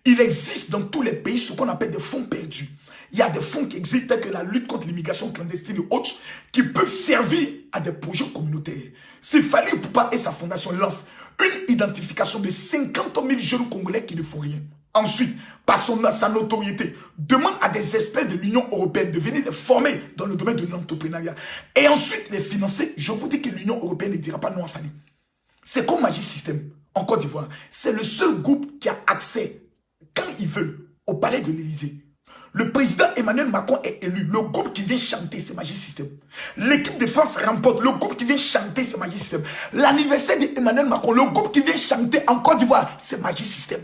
[SPEAKER 1] Il existe dans tous les pays ce qu'on appelle des fonds perdus. Il y a des fonds qui existent tels que la lutte contre l'immigration clandestine et autres qui peuvent servir à des projets communautaires. Si Fally Ipupa et sa fondation lancent une identification de 50 000 jeunes Congolais qui ne font rien. Ensuite, par sa notoriété, demande à des experts de l'Union européenne de venir les former dans le domaine de l'entrepreneuriat. Et ensuite les financer. Je vous dis que l'Union européenne ne dira pas non à Fally. C'est comme Magic System en Côte d'Ivoire. C'est le seul groupe qui a accès, quand il veut, au palais de l'Élysée. Le président Emmanuel Macron est élu. Le groupe qui vient chanter, c'est Magic System. L'équipe de France remporte. Le groupe qui vient chanter, c'est Magic System. L'anniversaire d'Emmanuel Macron, le groupe qui vient chanter en Côte d'Ivoire, c'est Magic System.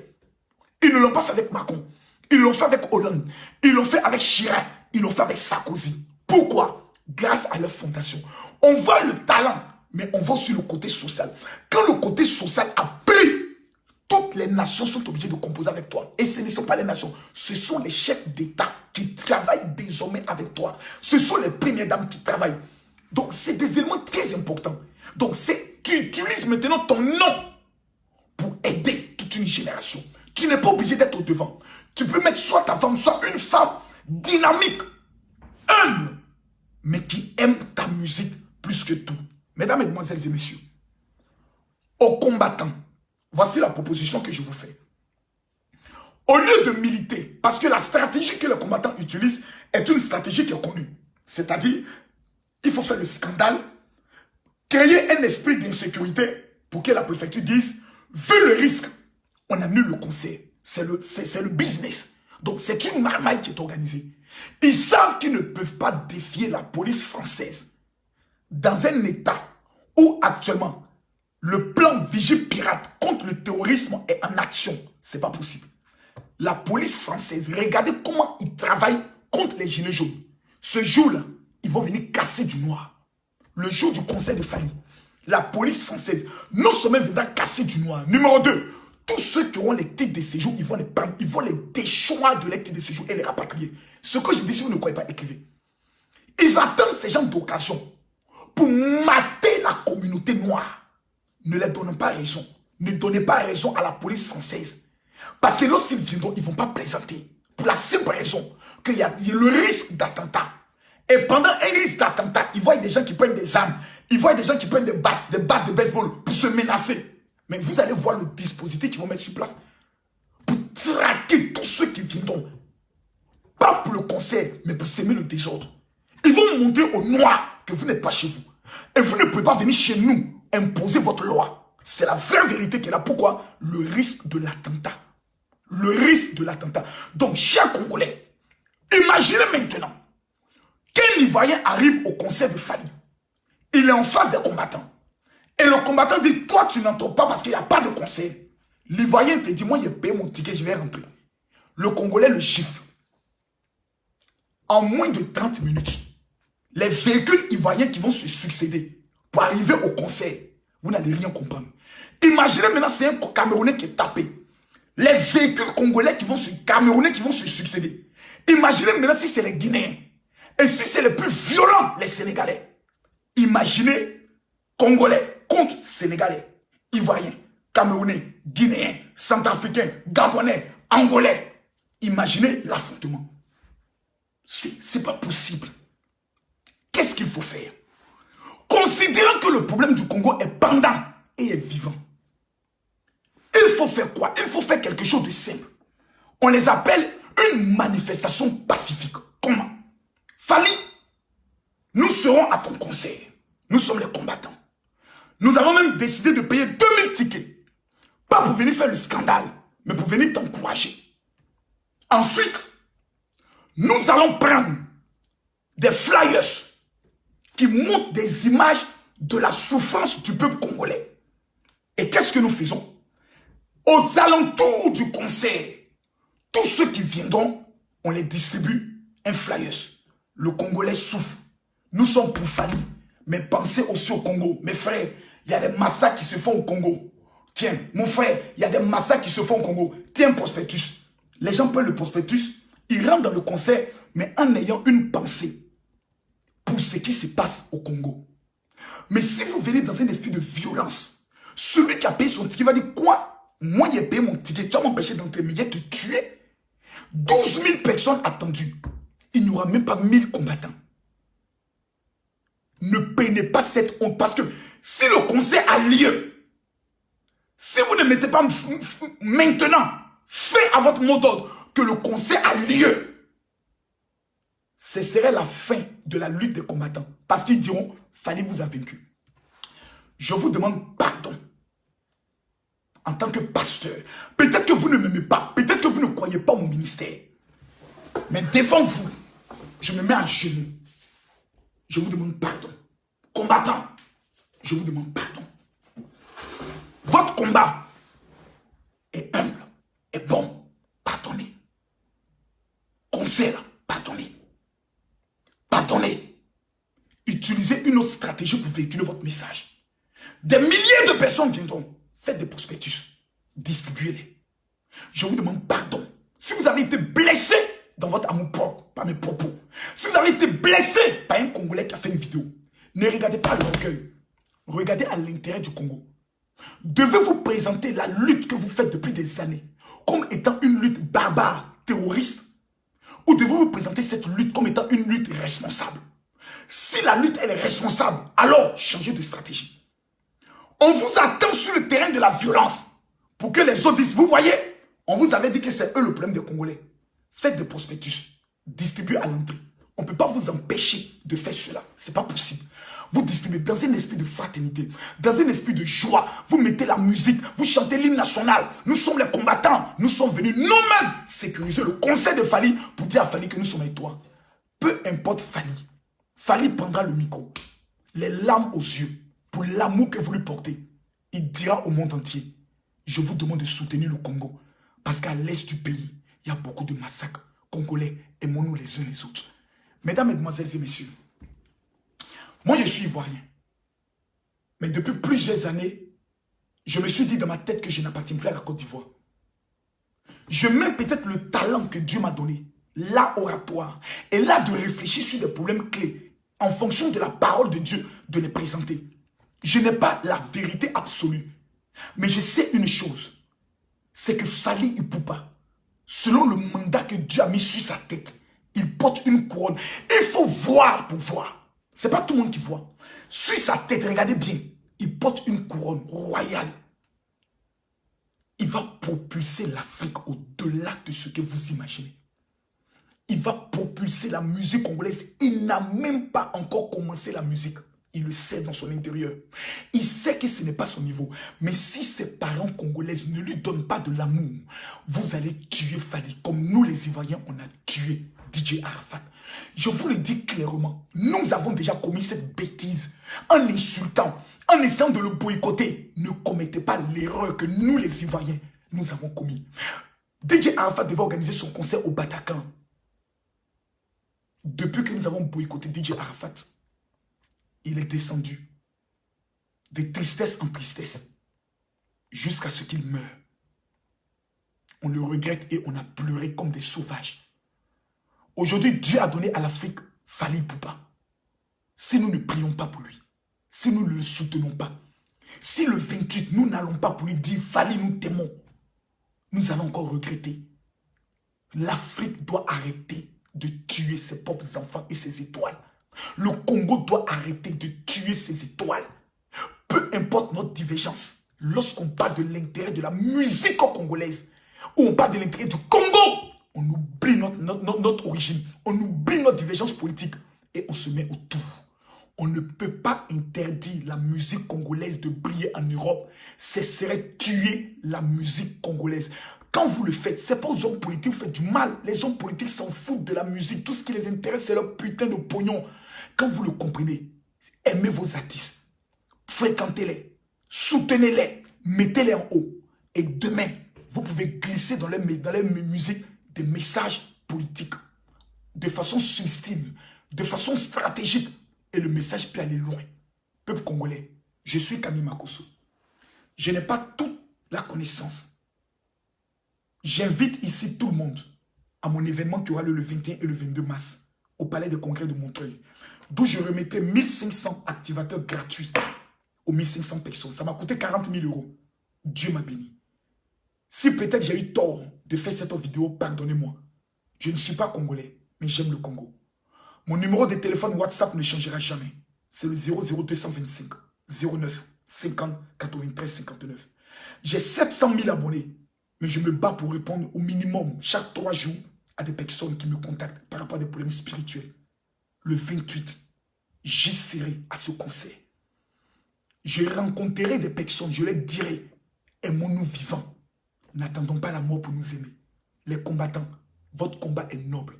[SPEAKER 1] Ils ne l'ont pas fait avec Macron. Ils l'ont fait avec Hollande. Ils l'ont fait avec Chirac. Ils l'ont fait avec Sarkozy. Pourquoi? Grâce à leur fondation. On voit le talent, mais on voit sur le côté social. Quand le côté social a pris, toutes les nations sont obligées de composer avec toi. Et ce ne sont pas les nations. Ce sont les chefs d'État qui travaillent désormais avec toi. Ce sont les premières dames qui travaillent. Donc, c'est des éléments très importants. Donc, tu utilises maintenant ton nom pour aider toute une génération. Tu n'es pas obligé d'être au devant. Tu peux mettre soit ta femme, soit une femme dynamique, humble, mais qui aime ta musique plus que tout. Mesdames, Mesdemoiselles et Messieurs, aux combattants, voici la proposition que je vous fais. Au lieu de militer, parce que la stratégie que les combattants utilisent est une stratégie qui est connue. C'est-à-dire, il faut faire le scandale, créer un esprit d'insécurité pour que la préfecture dise, vu le risque, on annule le conseil. C'est le business. Donc c'est une marmaille qui est organisée. Ils savent qu'ils ne peuvent pas défier la police française dans un état où actuellement le plan Vigipirate contre le terrorisme est en action. C'est pas possible. La police française, regardez comment ils travaillent contre les gilets jaunes. Ce jour-là, ils vont venir casser du noir. Le jour du conseil de Fali, la police française, non seulement viendra casser du noir. Numéro 2, tous ceux qui auront les titres de séjour, ils vont les prendre, ils vont les déchoir de les titres de séjour et les rapatrier. Ce que je dis, si vous ne croyez pas, écrivez. Ils attendent ces gens d'occasion pour mater la communauté noire. Ne leur donnez pas raison. Ne donnez pas raison à la police française. Parce que lorsqu'ils viendront, ils ne vont pas plaisanter. Pour la simple raison qu'il y a le risque d'attentat. Et pendant un risque d'attentat, ils voient des gens qui prennent des armes. Ils voient des gens qui prennent des battes de baseball pour se menacer. Mais vous allez voir le dispositif qu'ils vont mettre sur place pour traquer tous ceux qui viendront. Pas pour le conseil, mais pour semer le désordre. Ils vont montrer aux Noirs que vous n'êtes pas chez vous. Et vous ne pouvez pas venir chez nous imposer votre loi. C'est la vraie vérité qui est là. Pourquoi? Le risque de l'attentat. Le risque de l'attentat. Donc, chers Congolais, imaginez maintenant qu'un Ivoirien arrive au conseil de Fali. Il est en face des combattants. Et le combattant dit, toi, tu n'entres pas parce qu'il n'y a pas de conseil. L'Ivoirien te dit, moi, j'ai payé mon ticket, je vais remplir. Le Congolais le gifle. En moins de 30 minutes, les véhicules ivoiriens qui vont se succéder pour arriver au conseil, vous n'allez rien comprendre. Imaginez maintenant, c'est un Camerounais qui est tapé. Les véhicules congolais qui vont Camerounais qui vont se succéder. Imaginez maintenant si c'est les Guinéens. Et si c'est les plus violents, les Sénégalais. Imaginez Congolais contre Sénégalais, Ivoiriens, Camerounais, Guinéens, Centrafricains, Gabonais, Angolais. Imaginez l'affrontement. C'est pas possible. Qu'est-ce qu'il faut faire? Considérant que le problème du Congo est pendant et est vivant. Il faut faire quoi? Il faut faire quelque chose de simple. On les appelle une manifestation pacifique. Comment? Fali, nous serons à ton conseil. Nous sommes les combattants. Nous avons même décidé de payer 2000 tickets. Pas pour venir faire le scandale, mais pour venir t'encourager. Ensuite, nous allons prendre des flyers qui montrent des images de la souffrance du peuple congolais. Et qu'est-ce que nous faisons? Aux alentours du conseil, tous ceux qui viendront, on les distribue un flyers. Le Congolais souffre. Nous sommes pour Fali. Mais pensez aussi au Congo. Mes frères, il y a des massacres qui se font au Congo. Tiens, mon frère, il y a des massacres qui se font au Congo. Tiens, prospectus. Les gens prennent le prospectus, ils rentrent dans le conseil, mais en ayant une pensée pour ce qui se passe au Congo. Mais si vous venez dans un esprit de violence, celui qui a payé son ticket va dire quoi? Moi, j'ai payé mon ticket, tu vas m'empêcher d'entrer, mais j'ai te tué. 12 000 personnes attendues. Il n'y aura même pas 1000 combattants. Ne peinez pas cette honte, parce que si le conseil a lieu, si vous ne mettez pas maintenant, fait à votre mot d'ordre que le conseil a lieu, ce serait la fin de la lutte des combattants. Parce qu'ils diront, Fali vous a vaincu. Je vous demande pardon. En tant que pasteur, peut-être que vous ne m'aimez pas, peut-être que vous ne croyez pas au ministère. Mais devant vous, je me mets à genoux. Je vous demande pardon. Combattant, je vous demande pardon. Votre combat est humble, est bon. Pardonnez. Conseil, pardonnez. Pardonnez. Utilisez une autre stratégie pour véhiculer votre message. Des milliers de personnes viendront. Faites des prospectus. Distribuez-les. Je vous demande pardon. Si vous avez été blessé dans votre amour propre, par mes propos, si vous avez été blessé par un Congolais qui a fait une vidéo, ne regardez pas l'orgueil. Regardez à l'intérêt du Congo. Devez-vous présenter la lutte que vous faites depuis des années comme étant une lutte barbare, terroriste, ou devez-vous présenter cette lutte comme étant une lutte responsable? Si Si la lutte, elle est responsable, alors changez de stratégie. On vous attend sur le terrain de la violence pour que les autres disent, vous voyez, on vous avait dit que c'est eux le problème des Congolais. Faites des prospectus, distribuez à l'entrée. On ne peut pas vous empêcher de faire cela. Ce n'est pas possible. Vous distribuez dans un esprit de fraternité, dans un esprit de joie. Vous mettez la musique, vous chantez l'hymne national. Nous sommes les combattants. Nous sommes venus nous-mêmes sécuriser le conseil de Fally pour dire à Fally que nous sommes avec toi. Peu importe Fally. Fally prendra le micro, les larmes aux yeux, pour l'amour que vous lui portez. Il dira au monde entier, je vous demande de soutenir le Congo. Parce qu'à l'est du pays, il y a beaucoup de massacres. Congolais, aimons-nous les uns les autres. Mesdames, Mesdemoiselles et Messieurs, moi je suis ivoirien. Mais depuis plusieurs années, je me suis dit dans ma tête que je n'appartiens plus à la Côte d'Ivoire. Je mets peut-être le talent que Dieu m'a donné, l'art oratoire, et là de réfléchir sur des problèmes clés, en fonction de la parole de Dieu, de les présenter. Je n'ai pas la vérité absolue, mais je sais une chose, c'est que Fally Ipupa, selon le mandat que Dieu a mis sur sa tête, il porte une couronne. Il faut voir pour voir. Ce n'est pas tout le monde qui voit. Sur sa tête, regardez bien, il porte une couronne royale. Il va propulser l'Afrique au-delà de ce que vous imaginez. Il va propulser la musique congolaise. Il n'a même pas encore commencé la musique. Il le sait dans son intérieur. Il sait que ce n'est pas son niveau. Mais si ses parents congolais ne lui donnent pas de l'amour, vous allez tuer Fally. Comme nous les Ivoiriens, on a tué DJ Arafat. Je vous le dis clairement, nous avons déjà commis cette bêtise en insultant, en essayant de le boycotter. Ne commettez pas l'erreur que nous les Ivoiriens, nous avons commis. DJ Arafat devait organiser son concert au Bataclan. Depuis que nous avons boycotté DJ Arafat, il est descendu de tristesse en tristesse jusqu'à ce qu'il meure. On le regrette et on a pleuré comme des sauvages. Aujourd'hui, Dieu a donné à l'Afrique Fally Ipupa. Si nous ne prions pas pour lui, si nous ne le soutenons pas, si le 28, nous n'allons pas pour lui dire Fally, nous t'aimons, nous allons encore regretter. L'Afrique doit arrêter de tuer ses propres enfants et ses étoiles. Le Congo doit arrêter de tuer ses étoiles. Peu importe notre divergence, lorsqu'on parle de l'intérêt de la musique congolaise, ou on parle de l'intérêt du Congo, on oublie notre origine, on oublie notre divergence politique et on se met autour. On ne peut pas interdire la musique congolaise de briller en Europe. Ce serait tuer la musique congolaise. Quand vous le faites, ce n'est pas aux hommes politiques, vous faites du mal. Les hommes politiques s'en foutent de la musique. Tout ce qui les intéresse, c'est leur putain de pognon. Quand vous le comprenez, aimez vos artistes, fréquentez-les, soutenez-les, mettez-les en haut. Et demain, vous pouvez glisser dans les musiques des messages politiques, de façon subtile, de façon stratégique. Et le message peut aller loin. Peuple congolais, je suis Camille Makosso. Je n'ai pas toute la connaissance. J'invite ici tout le monde à mon événement qui aura lieu le 21 et le 22 mars au Palais des Congrès de Montreuil, d'où je remettrai 1500 activateurs gratuits aux 1500 personnes. Ça m'a coûté 40 000 €. Dieu m'a béni. Si peut-être j'ai eu tort de faire cette vidéo, pardonnez-moi. Je ne suis pas congolais, mais j'aime le Congo. Mon numéro de téléphone WhatsApp ne changera jamais. C'est le 00225 09 50 93 59. J'ai 700 000 abonnés, mais je me bats pour répondre au minimum chaque 3 jours à des personnes qui me contactent par rapport à des problèmes spirituels. Le 28, j'y serai à ce concert. Je rencontrerai des personnes, je leur dirai, aimons-nous vivants. N'attendons pas la mort pour nous aimer. Les combattants, votre combat est noble.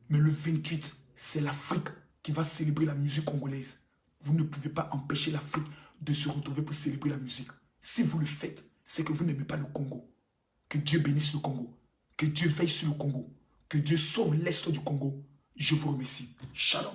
[SPEAKER 1] Mais le 28, c'est l'Afrique qui va célébrer la musique congolaise. Vous ne pouvez pas empêcher l'Afrique de se retrouver pour célébrer la musique. Si vous le faites, c'est que vous n'aimez pas le Congo. Que Dieu bénisse le Congo. Que Dieu veille sur le Congo. Que Dieu sauve l'Est du Congo. Je vous remercie. Shalom.